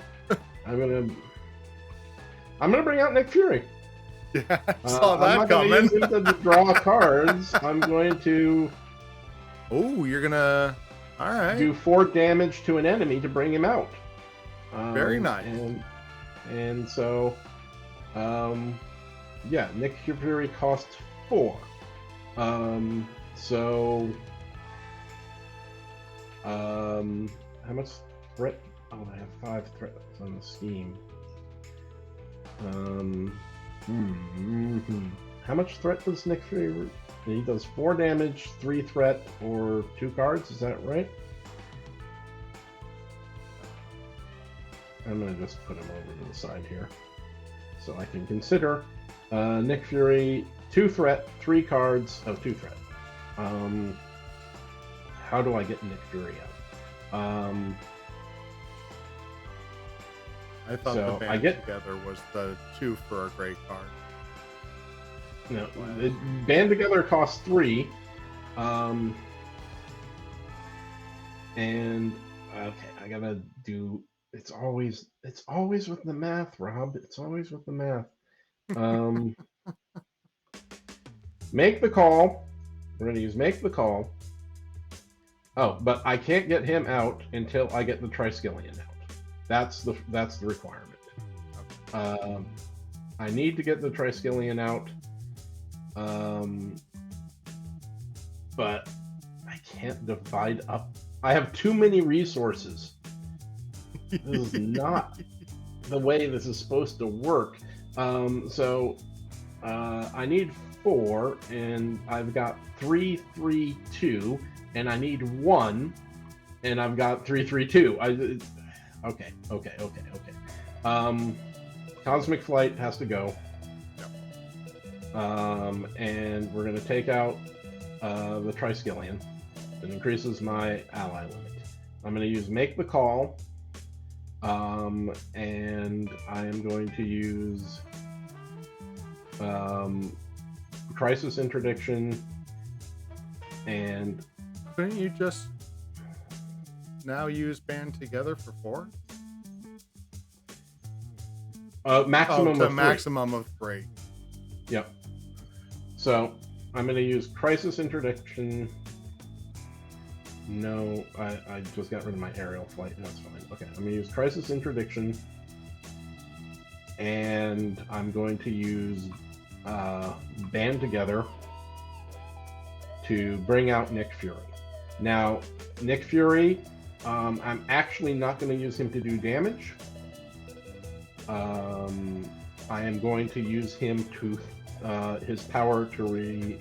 I'm gonna bring out Nick Fury. Yeah, I saw I'm that not gonna coming. use him to draw cards. I'm going to Oh, you're gonna. All right. do 4 damage to an enemy to bring him out. Very nice. And so, yeah, Nick Fury costs 4. So, how much threat? Oh, I have 5 threats on the scheme. How much threat does Nick Fury? He does 4 damage, 3 threat, or 2 cards. Is that right? I'm gonna just put him over to the side here, so I can consider Nick Fury 2 threat, 3 cards. Oh, 2 threat. How do I get Nick Fury out? I thought so the Band Together was the 2 for a great card. No, the Band Together costs 3. And okay, I gotta do. It's always with the math, Rob. It's always with the math. Make the call. We're gonna use make the call. Oh, but I can't get him out until I get the Triskelion out. That's the requirement. I need to get the Triskelion out. But I can't divide up. I have too many resources. This is not the way this is supposed to work. So I need 4, and I've got 3, 3, 2, and I need 1, and I've got 3, 3, 2. Okay. Cosmic Flight has to go. And we're going to take out the Triskelion. It increases my ally limit. I'm going to use Make the Call. And I am going to use Crisis Interdiction. And Couldn't you just now use band together for 4? Maximum to of 3. maximum of 3. Yep. So I'm going to use crisis interdiction. No, I just got rid of my aerial flight. That's fine. Okay, I'm going to use crisis interdiction, and I'm going to use band together to bring out Nick Fury. Now, Nick Fury, I'm actually not going to use him to do damage. I am going to use him to his power to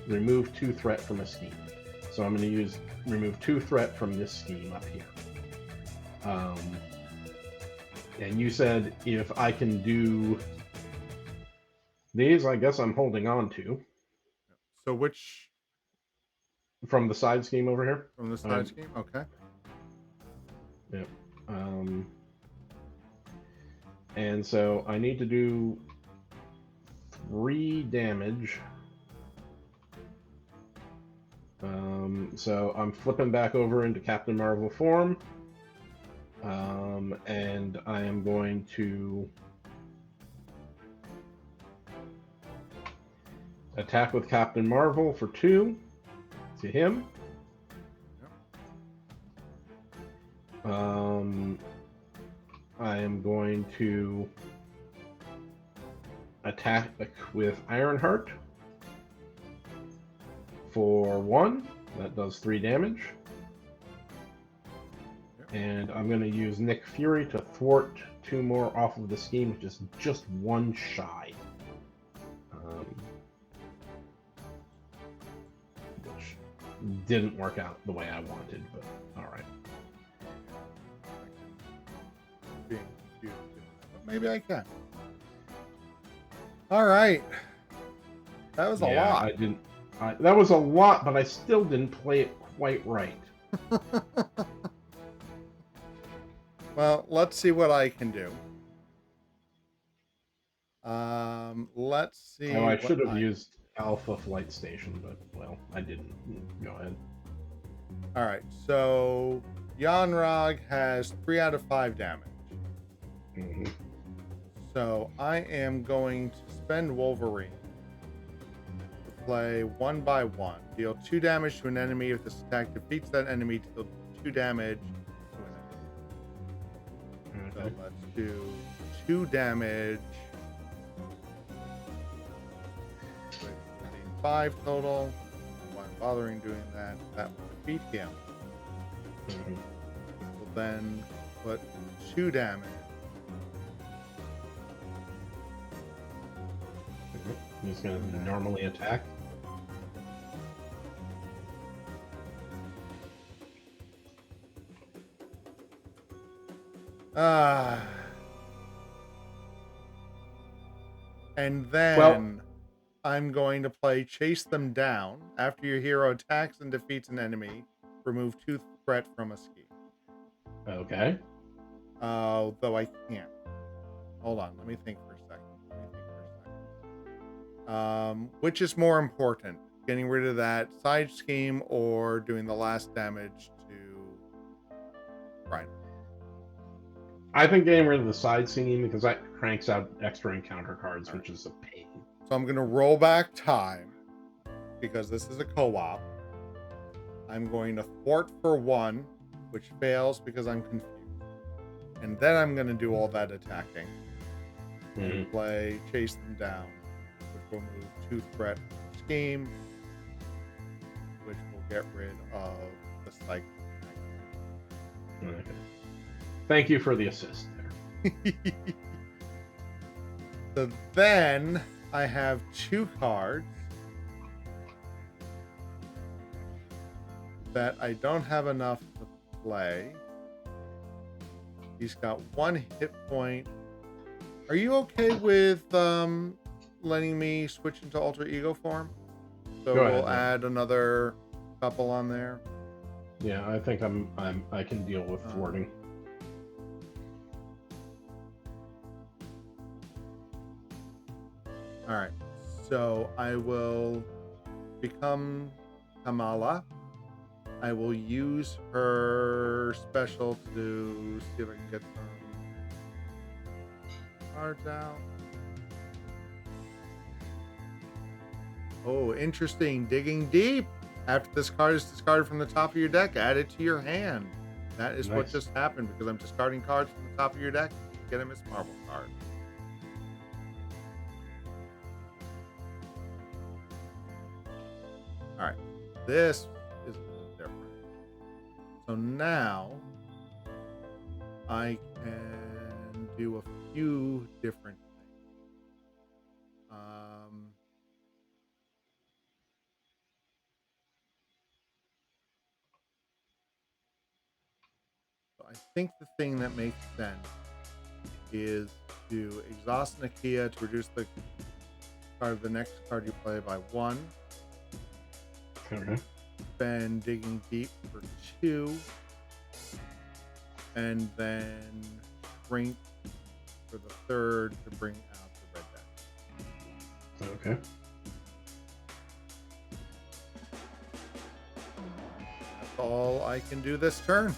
remove 2 threat from a scheme. So I'm going to remove 2 threat from this scheme up here. And you said if I can do these, I guess I'm holding on to. So which from the side scheme over here? From the side scheme? Okay. Yep. And so I need to do 3 damage. So I'm flipping back over into Captain Marvel form. And I am going to attack with Captain Marvel for 2 to him. I am going to attack with Ironheart for 1. That does 3 damage. And I'm going to use Nick Fury to thwart 2 more off of the scheme, which is just 1 shy. Which didn't work out the way I wanted, but alright. Being confused. But maybe I can. Alright. That was a lot. That was a lot, but I still didn't play it quite right. Well, let's see what I can do. Let's see. Oh, I should have used Alpha Flight Station, but, well, I didn't. Go ahead. Alright, so Yanrog has 3 out of 5 damage. Mm-hmm. So I am going to spend Wolverine to play 1 by 1. Deal 2 damage to an enemy. If this attack defeats that enemy, deal 2 damage to an enemy. Okay. So let's do 2 damage. 5 total. Why I'm bothering doing that? That will defeat him. Mm-hmm. We'll then put 2 damage. He's going to normally attack. And then I'm going to play Chase Them Down. After your hero attacks and defeats an enemy, remove 2 threat from a scheme. Okay. Though I can't. Hold on, let me think for a second. Which is more important? Getting rid of that side scheme or doing the last damage to Rhino? I think getting rid of the side scheme because that cranks out extra encounter cards, which is a pain. So I'm going to roll back time because this is a co-op. I'm going to thwart for 1, which fails because I'm confused. And then I'm going to do all that attacking. And play Chase Them Down, which will move 2 threat scheme, which will get rid of the cycle. Okay. Thank you for the assist there. So then I have 2 cards that I don't have enough to play. He's got 1 hit point. Are you okay with letting me switch into alter ego form? So we'll add another couple on there. Yeah, I think I can deal with thwarting. All right, so I will become Kamala I will use her special to see if I can get some cards out. Oh, interesting. Digging deep. After this card is discarded from the top of your deck, add it to your hand. That is what Nice. just happened because I'm discarding cards from the top of your deck. Get a Miss Marvel card. All right. This is a little different. So now I can do a few different things. So I think the thing that makes sense is to exhaust Nakia to reduce the card of the next card you play by 1. Okay. Spend Digging Deep for 2. And then Shrink for the 3rd to bring out the red deck. Okay. That's all I can do this turn.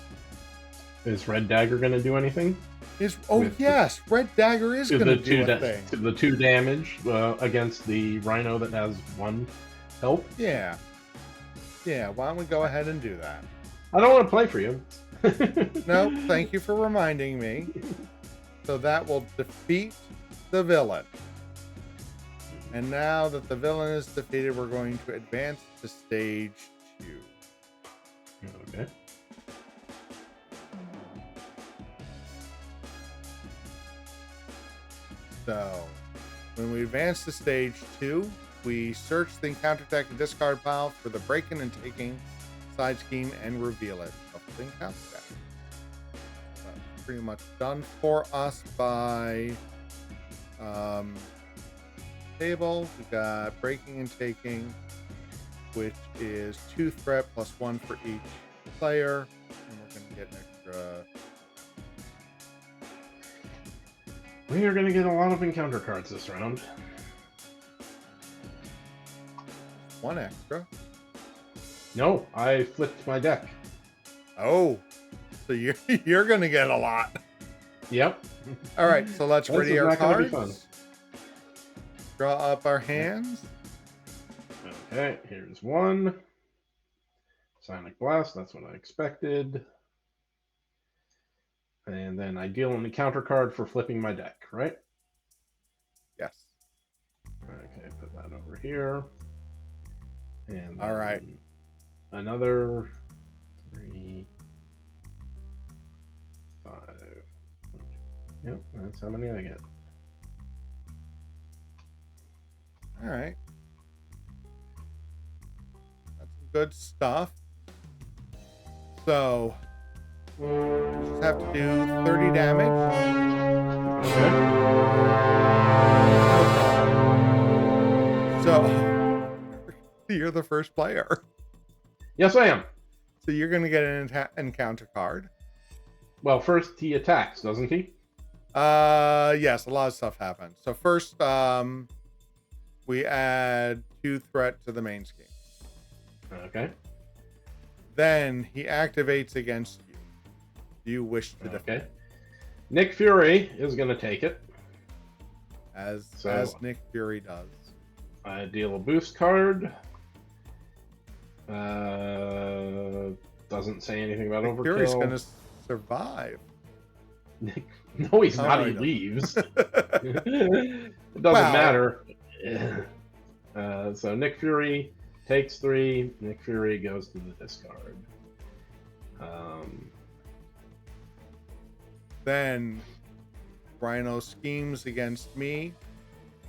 Is Red Dagger going to do anything? Yes, Red Dagger is going to do a thing. To the 2 damage against the Rhino that has 1 health? Yeah. Yeah, why don't we go ahead and do that? I don't want to play for you. No, thank you for reminding me. So that will defeat the villain. And now that the villain is defeated, we're going to advance to stage 2. Okay. So, when we advance to stage 2, we search the encounter deck and discard pile for the break-in and taking side scheme and reveal it. Shuffle the encounter deck. That's pretty much done for us by table. We got breaking and taking, which is 2 threat plus 1 for each player, and we're going to get an extra. We are going to get a lot of encounter cards this round. 1 extra. No, I flipped my deck. Oh, so you're going to get a lot. Yep. All right, so let's This ready is our not gonna be cards. fun. Draw up our hands. Okay, here's 1. Sonic Blast, that's what I expected. And then I deal an encounter card for flipping my deck, right? Yes. Okay, put that over here. And All right. Another 3, 5. Yep, that's how many I get. All right. That's some good stuff. So, just have to do 30 damage. Okay. So, you're the first player. Yes, I am. So you're going to get an encounter card. Well, first he attacks, doesn't he? Yes, a lot of stuff happens. So first, we add 2 threat to the main scheme. Okay. Then he activates against you. Do you wish to defend? Okay. Nick Fury is going to take it. As Nick Fury does. I deal a boost card. Doesn't say anything about overkill. Fury's going to survive. Nick, no, he's not. He no. leaves. It doesn't matter. So Nick Fury takes 3. Nick Fury goes to the discard. Then Rhino schemes against me.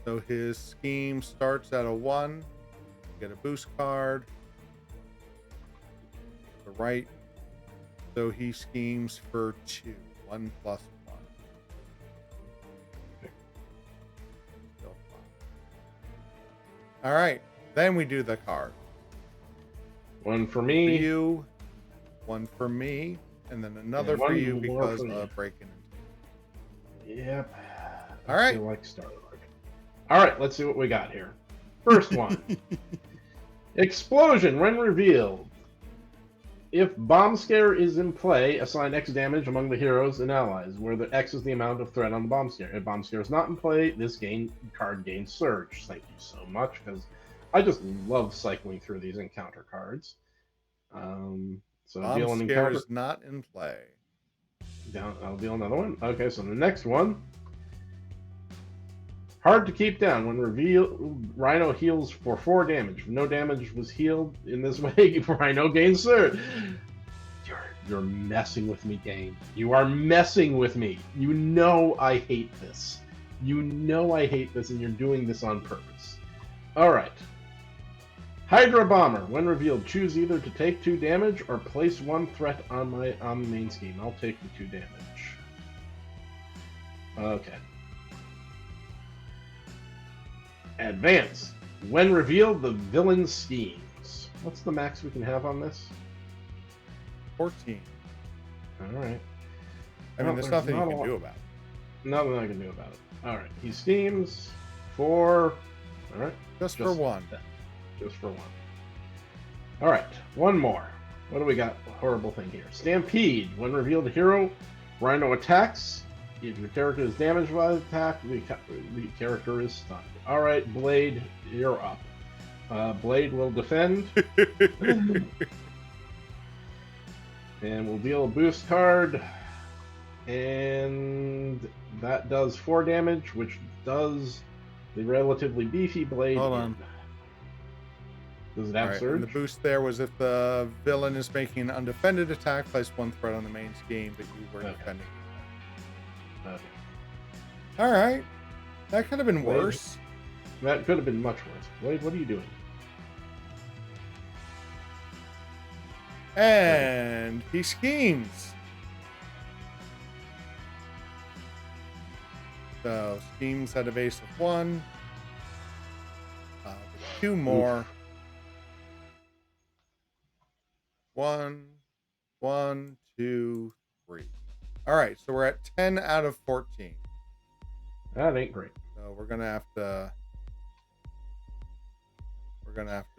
So his scheme starts at a 1. Get a boost card. The right. So he schemes for 2. 1 plus 1. Still 5. All right. Then we do the card. 1 for For me. you, 1 for me, and then another And for one you more because for me. of breaking. Yep. All right. I feel like Star-Lord. All right, let's see what we got here. First one. Explosion when revealed. If Bomb Scare is in play, assign X damage among the heroes and allies, where the X is the amount of threat on the Bomb Scare. If Bomb Scare is not in play, this card gains Surge. Thank you so much, because I just love cycling through these encounter cards. So Bomb deal an Scare encounter. is not in play. Down, I'll deal another one. Okay, so the next one. Hard to keep down. When revealed, Rhino heals for 4 damage. If no damage was healed in this way, Rhino gains Surge. You're messing with me, game. You are messing with me. You know I hate this. You know I hate this, and you're doing this on purpose. All right. Hydra Bomber. When revealed, choose either to take 2 damage or place 1 threat on the main scheme. I'll take the 2 damage. Okay. Advance. When revealed, the villain schemes. What's the max we can have on this? 14. All right. I mean, there's nothing you can do about it. Nothing I can do about it. All right. He schemes for. All right. Just for 1. Just for 1. All right. 1 more. What do we got? Horrible thing here. Stampede. When revealed, a hero, Rhino attacks. If your character is damaged by the attack, the character is stunned. All right, Blade, you're up. Blade will defend. And we'll deal a boost card. And that does 4 damage, which does the relatively beefy Blade. Hold on. Does it have Surge? And the boost there was if the villain is making an undefended attack, place 1 threat on the main scheme, but you were defending. Okay. All right. That could have been worse. That could have been much worse. Blade, what are you doing? And he schemes. So schemes at a base of 1. 2 more. 1, 1, 2, 3. All right, so we're at 10 out of 14. That ain't great. So we're gonna have to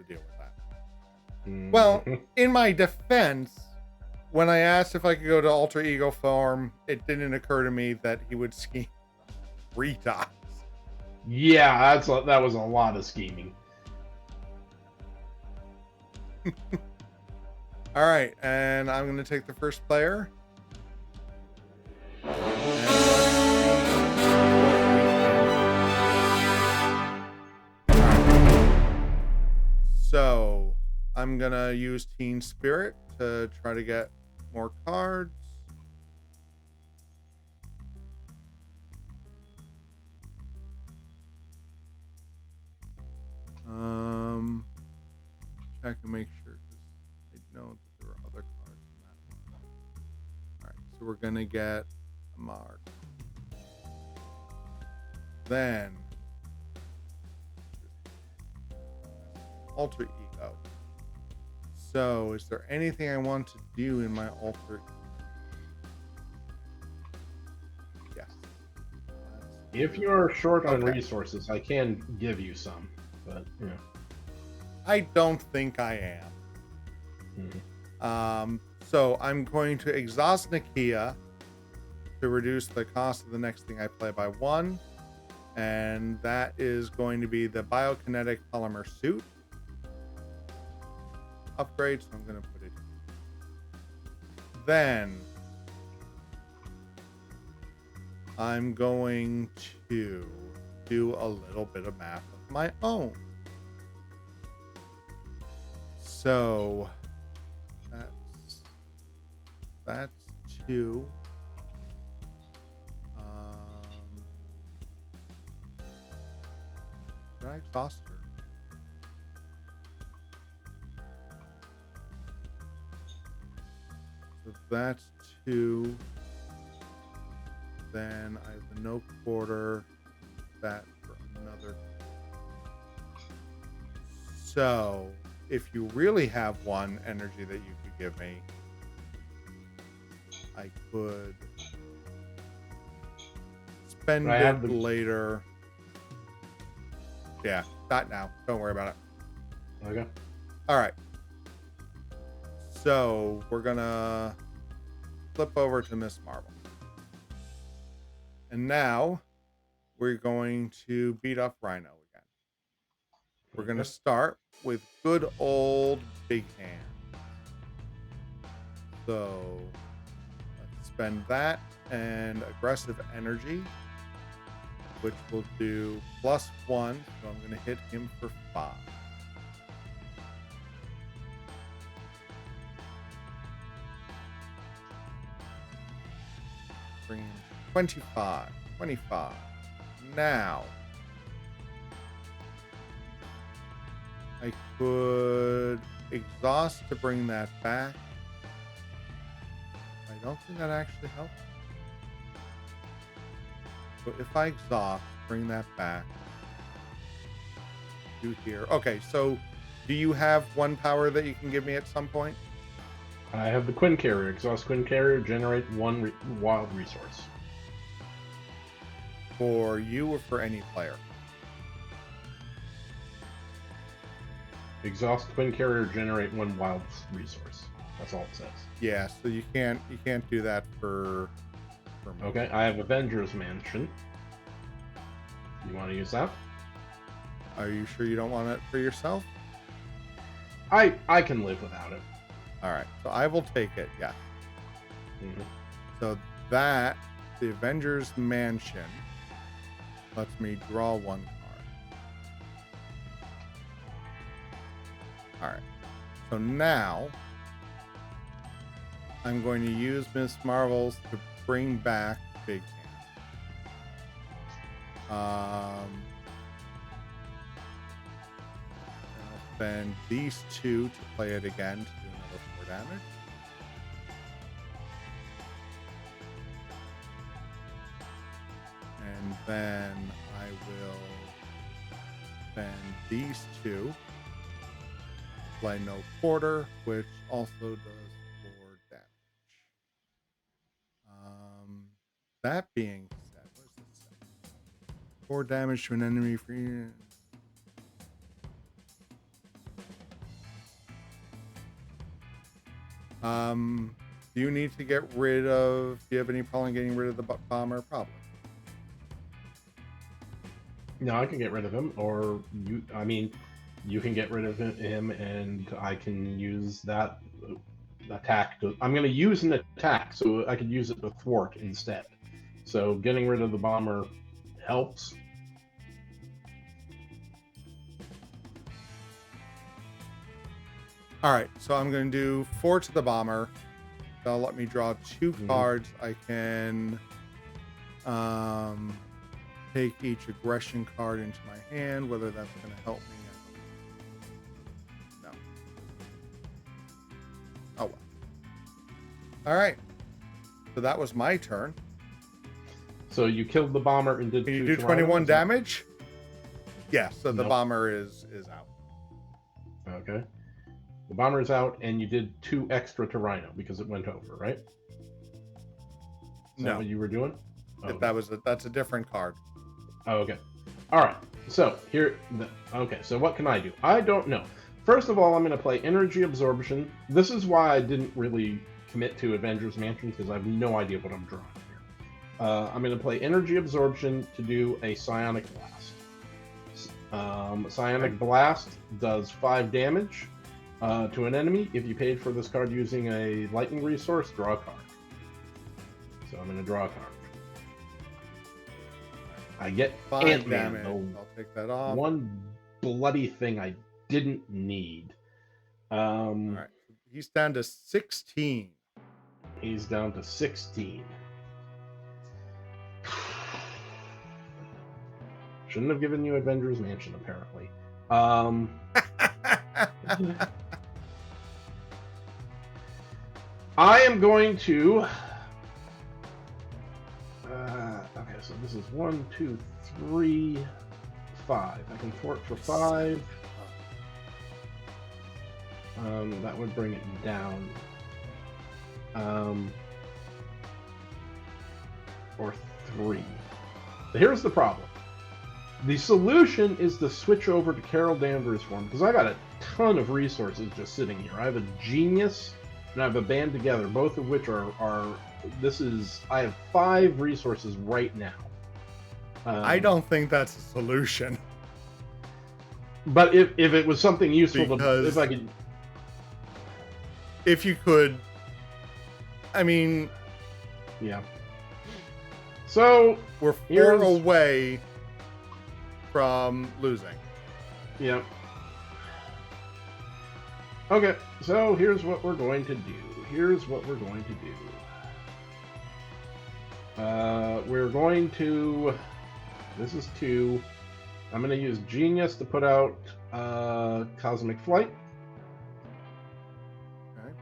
deal with that. Mm-hmm. Well, in my defense, when I asked if I could go to alter ego form, it didn't occur to me that he would scheme 3 times. Yeah, that was a lot of scheming. All right, and I'm gonna take the first player. So I'm gonna use Teen Spirit to try to get more cards. Check and make sure, because I know that there were other cards in that one. All right, so we're gonna get a mark. Then alter ego. So is there anything I want to do in my alter ego? Yes. If you're short on resources, I can give you some, but yeah. I don't think I am. Mm-hmm. So I'm going to exhaust Nakia to reduce the cost of the next thing I play by 1. And that is going to be the biokinetic polymer suit upgrade. So I'm going to put it. Then I'm going to do a little bit of math of my own. So that's 2. Did I exhaust her? So that's 2. Then I have the no quarter. That for another. So if you really have 1 energy that you could give me, I could spend it later. Yeah, not now. Don't worry about it. Okay. All right. So we're gonna flip over to Miss Marvel. And now we're going to beat up Rhino again. We're gonna start with good old Big Hand. So let's spend that and aggressive energy, which will do +1. So I'm gonna hit him for 5. Bring him 25. Now, I could exhaust to bring that back. I don't think that actually helps. So if I exhaust, bring that back. Do here. Okay, so do you have one power that you can give me at some point? I have the Quinn Carrier. Exhaust Quinn Carrier, generate 1 wild resource. For you or for any player? Exhaust Quinn Carrier, generate 1 wild resource. That's all it says. Yeah, so you can't do that for me. Okay, I have Avengers Mansion. You want to use that? Are you sure you don't want it for yourself? I can live without it. All right, so I will take it. Yeah. Mm-hmm. So that the Avengers Mansion lets me draw 1 card. All right. So now I'm going to use Miss Marvel's to bring back Big Hand. I'll spend these 2 to play it again to do another 4 damage. And then I will spend these 2 to play No Quarter, which also does 4 damage. That being said, what does it say? 4 damage to an enemy free. Do you need to get rid of? Do you have any problem getting rid of the bomber? Probably. No, I can get rid of him, or you. I mean, you can get rid of him, and I can use that attack. I'm going to use an attack, so I could use it to thwart instead. So getting rid of the bomber helps. All right, so I'm going to do 4 to the bomber. That'll let me draw 2 cards. I can take each aggression card into my hand. Whether that's going to help me, no. Oh well. All right. So that was my turn. So you killed the bomber and did. Can you do 21 damage? Yeah. So the bomber is out. Okay. The bomber's out, and you did 2 extra to Rhino because it went over, right? Is that what you were doing? Oh. That's a different card. Oh, okay. All right. So here. Okay. So what can I do? I don't know. First of all, I'm going to play Energy Absorption. This is why I didn't really commit to Avengers Mansion, because I have no idea what I'm drawing here. I'm going to play Energy Absorption to do a Psionic Blast. Psionic Blast does 5 damage. To an enemy. If you paid for this card using a lightning resource, draw a card. So I'm going to draw a card. I get 5 damage. I'll take that off. One bloody thing I didn't need. All right. He's down to 16. He's down to 16. Shouldn't have given you Avengers Mansion, apparently. I am going to. Okay, so this is 1, 2, 3, 5. I can thwart for 5. That would bring it down. Or 3. So here's the problem. The solution is to switch over to Carol Danvers form, because I got a ton of resources just sitting here. I have a Genius and I have a band together, both of which are I have 5 resources right now. I don't think that's a solution. But if it was something useful, Because if you could, I mean, yeah. So we're 4 away from losing. Yeah. Okay, so here's what we're going to do. We're going to. This is 2. I'm going to use Genius to put out Cosmic Flight. Okay.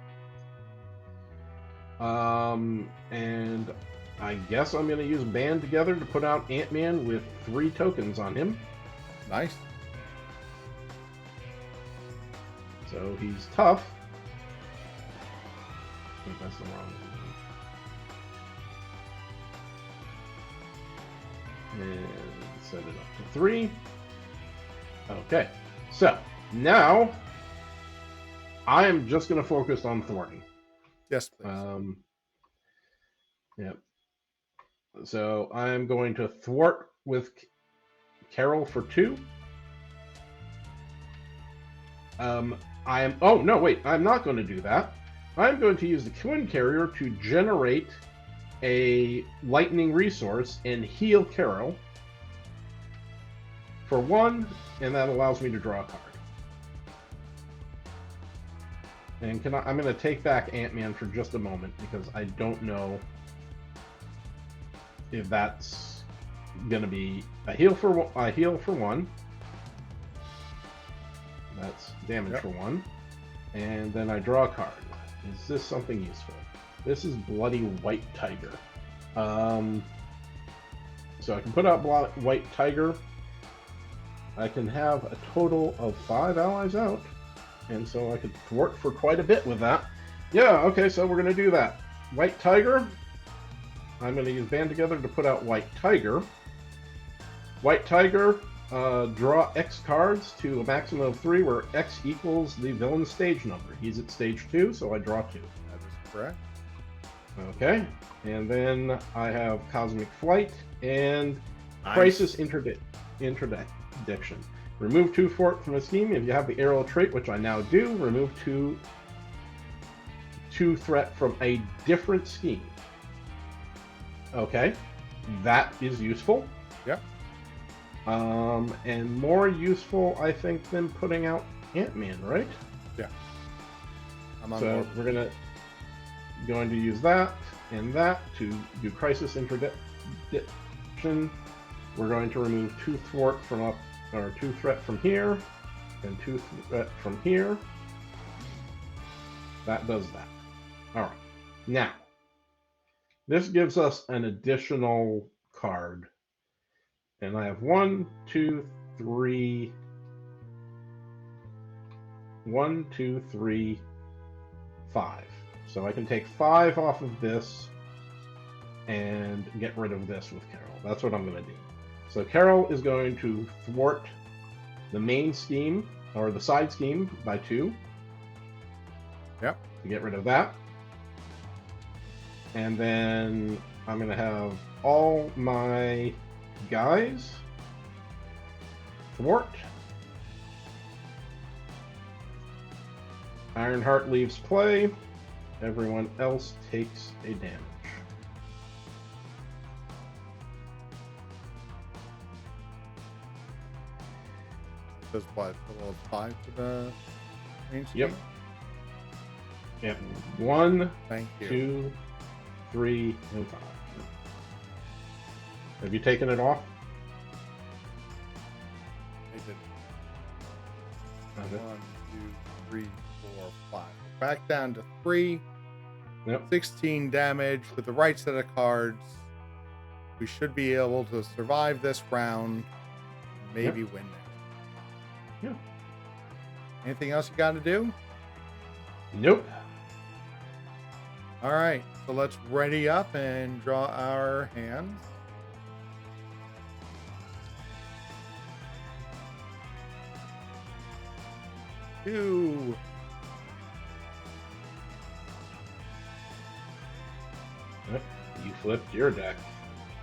And I guess I'm going to use Band Together to put out Ant-Man with 3 tokens on him. Nice. So he's tough. I think that's the wrong one. And set it up to 3. Okay. So now I am just going to focus on thwarting. Yes, please. Yep. So I'm going to thwart with Carol for 2. Oh no, wait! I'm not going to do that. I'm going to use the Twin Carrier to generate a lightning resource and heal Carol for 1, and that allows me to draw a card. And I'm going to take back Ant-Man for just a moment because I don't know if that's going to be a heal for 1. That's damage for 1. And then I draw a card. Is this something useful? This is Bloody White Tiger. So I can put out White Tiger. I can have a total of 5 allies out. And so I could thwart for quite a bit with that. Yeah, okay, so we're going to do that. White Tiger. I'm going to use Band Together to put out White Tiger. White Tiger, draw X cards to a maximum of 3, where X equals the villain's stage number. He's at stage 2, so I draw 2. That is correct. Okay, and then I have Cosmic Flight and Crisis Interdiction. Remove 2 thwart from a scheme. If you have the aerial trait, which I now do, remove 2 threat from a different scheme. Okay, that is useful. Yep. And more useful, I think, than putting out Ant-Man, right? Yeah. So we're going to use that and that to do Crisis Interdiction. We're going to remove 2 thwart from 2 threat from here, and 2 threat from here. That does that. All right. Now, this gives us an additional card. And I have 1, 2, 3, 5. So I can take 5 off of this and get rid of this with Carol. That's what I'm going to do. So Carol is going to thwart the main scheme, or the side scheme, by 2. Yep. To get rid of that. And then I'm going to have all my guys thwart. Ironheart leaves play. Everyone else takes a damage. Does what? A little 5 to the main scheme? Yep. Yep. 1, Thank you. 2, 3, and 5. Have you taken it off? I did. Okay. 1, 2, 3, 4, 5. Back down to 3. Yep. 16 damage with the right set of cards. We should be able to survive this round. Maybe win it. Yeah. Anything else you got to do? Nope. All right. So let's ready up and draw our hands. Two. Yep, you flipped your deck.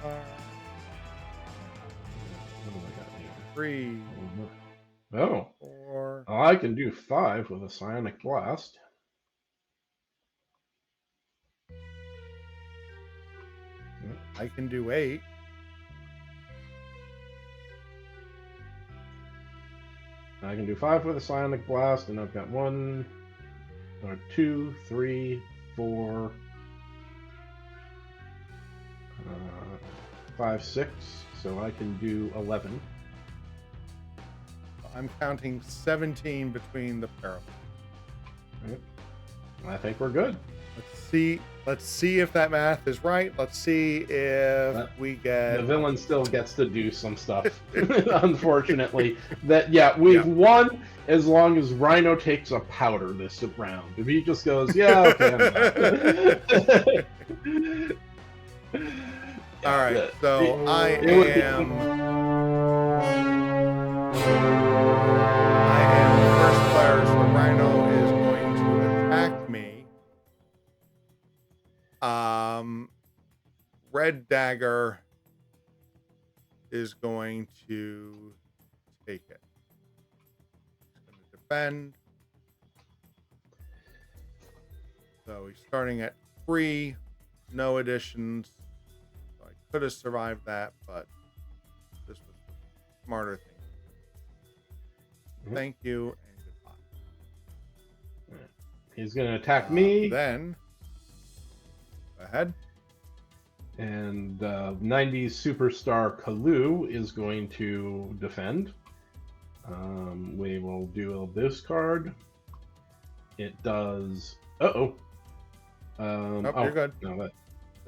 Uh, What do I got here? 3, Oh, 4. I can do 5 with a Psionic Blast. I can do 8. I can do 5 with a Psionic Blast, and I've got 2, 3, 4, 5, 6. So I can do 11. I'm counting 17 between the pair of them. Yep. I think we're good. Let's see if that math is right. Let's see if we get... The villain still gets to do some stuff, unfortunately. We've won as long as Rhino takes a powder this round. If he just goes, yeah, okay, I'm All right, so I am the first player, so Rhino is going to attack me. Red Dagger is going to take it. He's going to defend. So he's starting at 3, no additions. So I could have survived that, but this was the smarter thing. Thank you and goodbye. He's going to attack me. Then, go ahead. And 90s superstar Kalu is going to defend. We will do this card. It does. You're good. No,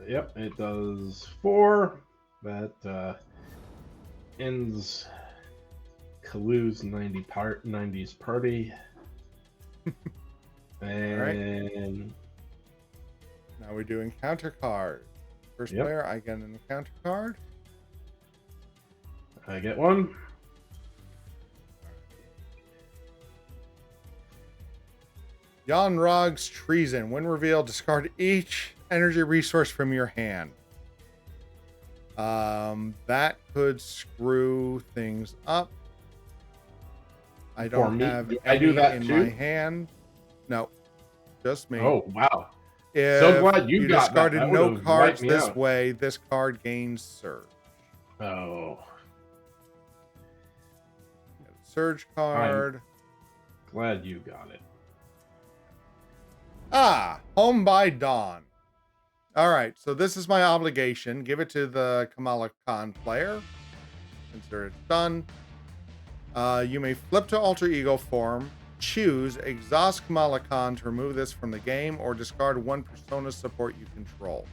yep, it does 4. That ends Kalu's 90s party. And right. Now we're doing counter cards. First player, I get an encounter card. I get one. Yanrog's Treason. When revealed, discard each energy resource from your hand. That could screw things up. I don't have any in my hand. No, just me. Oh, wow. If so glad you got discarded that. no cards this way, this card gains Surge. Oh. Surge card. I'm glad you got it. Home by Dawn. All right, so this is my obligation. Give it to the Kamala Khan player. Consider it done. You may flip to alter ego form. Choose exhaust Kamala Khan to remove this from the game, or discard one persona support you control.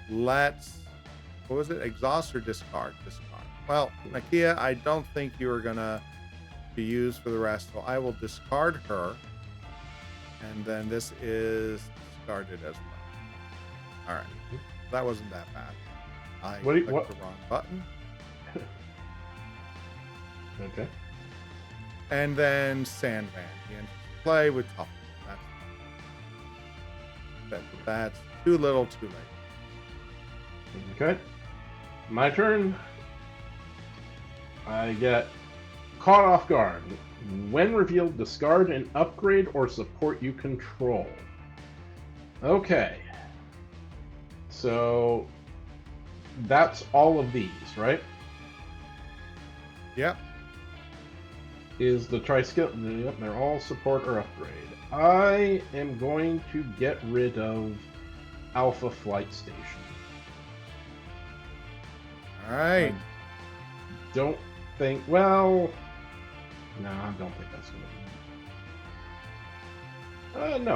Let's, what was it? Exhaust or discard? Discard. Well, Nakia, I don't think you are gonna be used for the rest, so I will discard her, and then this is discarded as well. All right, that wasn't that bad. I clicked the wrong button. Okay. And then Sandman. He enters play with Tough. That's too little, too late. Okay. My turn. I get caught off guard. When revealed, discard an upgrade or support you control. Okay. So that's all of these, right? Yep. Is the tri-skill. Yep, they're all support or upgrade. I am going to get rid of Alpha Flight Station. Alright. Don't think. Well. No, I don't think that's gonna be. No,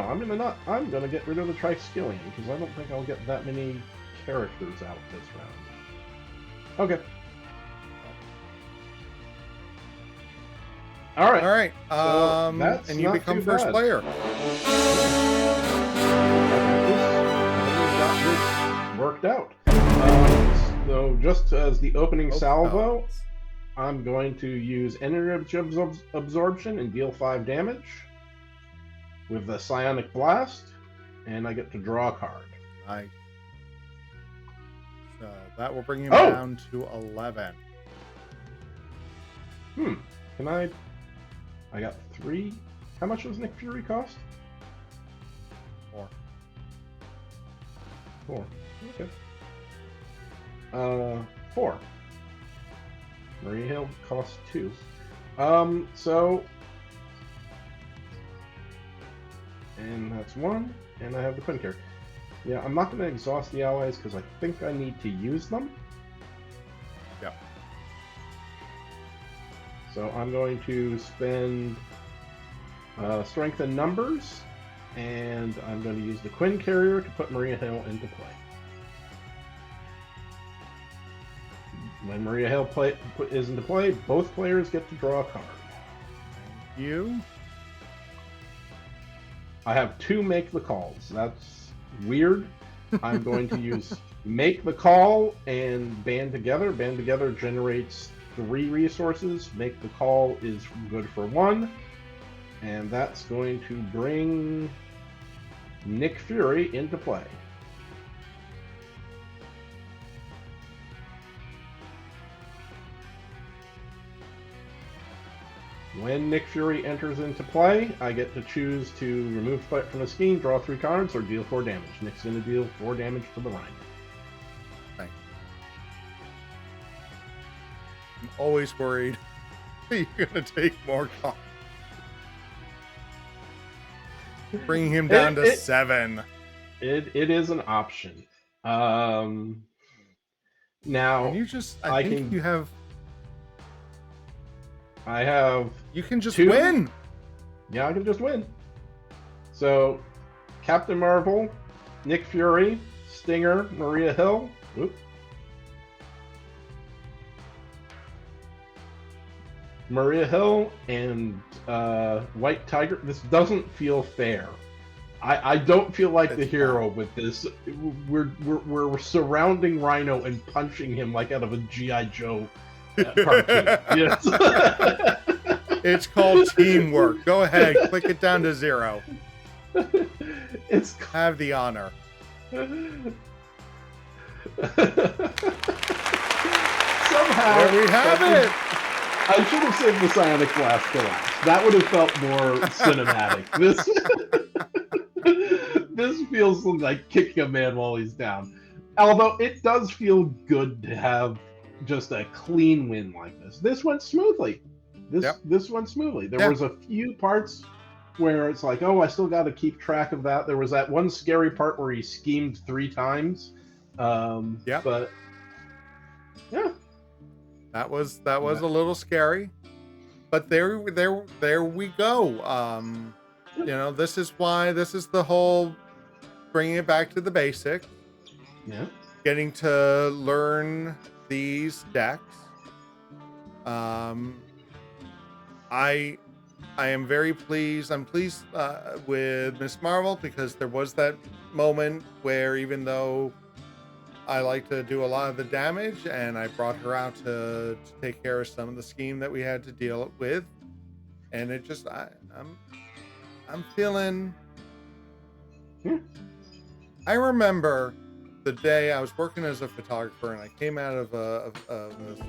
I'm gonna get rid of the tri-skillion because I don't think I'll get that many characters out this round. Okay. All right. And you become first player. Got this worked out. So just as the opening salvo, I'm going to use energy absorption and deal 5 damage with the psionic blast. and I get to draw a card. Nice. So that will bring him Oh! down to 11. Can I got 3. How much does Nick Fury cost? 4. 4. Okay. 4. Maria Hill costs 2. So, and that's 1, and I have the Quinn character. Yeah, I'm not going to exhaust the allies because I think I need to use them. Yeah. So I'm going to spend strength in numbers, and I'm going to use the Quinn carrier to put Maria Hill into play. When Maria Hill is into play, both players get to draw a card. Thank you. I have 2 make the calls. That's weird. I'm going to use make the call and band together. Band together generates 3 resources. Make the call is good for 1. And that's going to bring Nick Fury into play. When Nick Fury enters into play, I get to choose to remove threat from the scheme, draw 3 cards, or deal 4 damage. Nick's going to deal 4 damage to the Rhino. Thanks. I'm always worried that you're going to take more cards. Bringing him down to 7. It is an option. Now, Can you just, I think you have... I have... You can just 2. win! Yeah, I can just win. So, Captain Marvel, Nick Fury, Stinger, Maria Hill. Whoop. Maria Hill and White Tiger. This doesn't feel fair. I don't feel like the hero with this. We're surrounding Rhino and punching him like out of a G.I. Joe cartoon. Yes. It's called teamwork. Go ahead, click it down to 0. Have the honor. Somehow, there we have it. I should have saved the Psionic Blast to last. That would have felt more cinematic. This feels like kicking a man while he's down. Although it does feel good to have just a clean win like this. This went smoothly. This went smoothly. There was a few parts where it's like, oh, I still got to keep track of that. There was that one scary part where he schemed 3 times. But yeah. That was a little scary, but there we go. You know, this is the whole bringing it back to the basics. Yeah. Getting to learn these decks. I am very pleased. I'm pleased with Miss Marvel because there was that moment where even though I like to do a lot of the damage, and I brought her out to take care of some of the scheme that we had to deal with, and it just I'm feeling. I remember the day I was working as a photographer, and I came out of a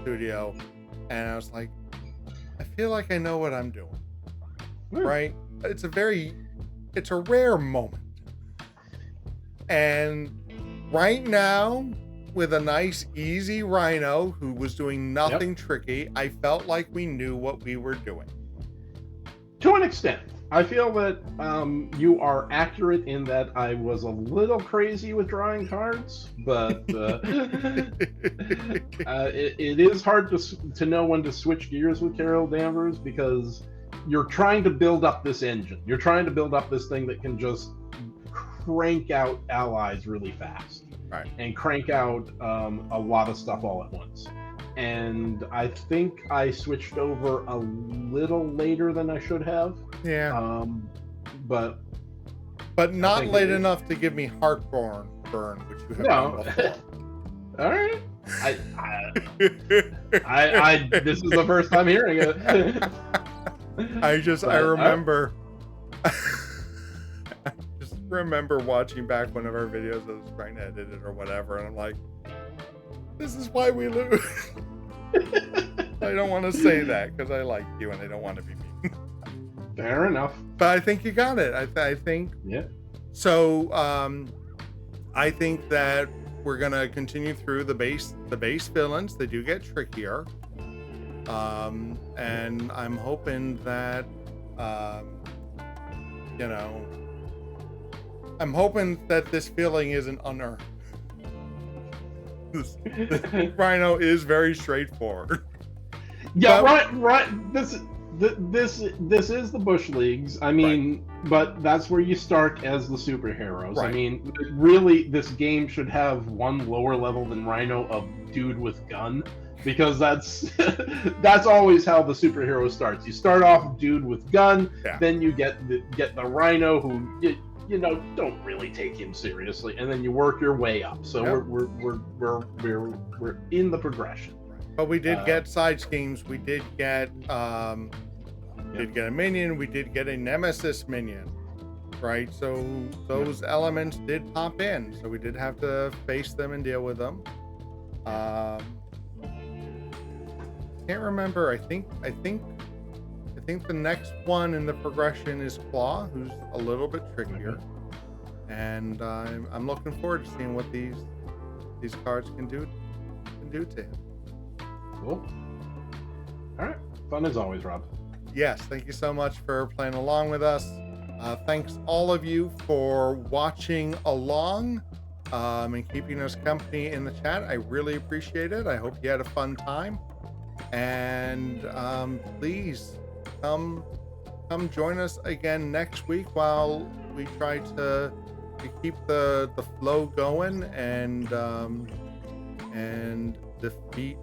studio, and I was like, I feel like I know what I'm doing. Right? It's a rare moment, and right now, with a nice, easy Rhino who was doing nothing tricky, I felt like we knew what we were doing. To an extent. I feel that you are accurate in that I was a little crazy with drawing cards, but it is hard to know when to switch gears with Carol Danvers because you're trying to build up this engine. You're trying to build up this thing that can just crank out allies really fast. Right. And crank out a lot of stuff all at once. And I think I switched over a little later than I should have. Yeah. But not late enough to give me heartburn, which you have done before. All right. I this is the first time hearing it. I remember. remember watching back one of our videos I was trying to edit it or whatever, and I'm like, this is why we lose. I don't want to say that because I like you and I don't want to be mean. Fair enough. But I think you got it. I think. Yeah. So I think that we're gonna continue through the base villains. They do get trickier. And I'm hoping that you know, I'm hoping that this feeling isn't unearned. This Rhino is very straightforward. Yeah, But- right. This is the Bush Leagues. I mean, but that's where you start as the superheroes. I Right. mean, really, this game should have one lower level than Rhino of dude with gun, because that's that's always how the superhero starts. You start off dude with gun, Yeah. then you get the Rhino who you know don't really take him seriously, and then you work your way up. So Yep. we're in the progression. But we did get side schemes. We did get a minion. We did get a nemesis minion, right? So those elements did pop in. So we did have to face them and deal with them. Can't remember. I think the next one in the progression is Claw, who's a little bit trickier, and I'm looking forward to seeing what these cards can do to him. Cool. All right. Fun as always, Rob. Yes, thank you so much for playing along with us. Thanks all of you for watching along and keeping us company in the chat. I really appreciate it. I hope you had a fun time. And please come join us again next week while we try to keep the flow going and defeat.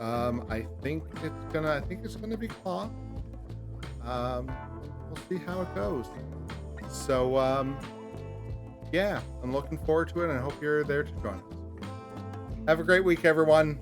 I think it's gonna be Claw. We'll see how it goes. So yeah, I'm looking forward to it, and I hope you're there to join us. Have a great week, everyone.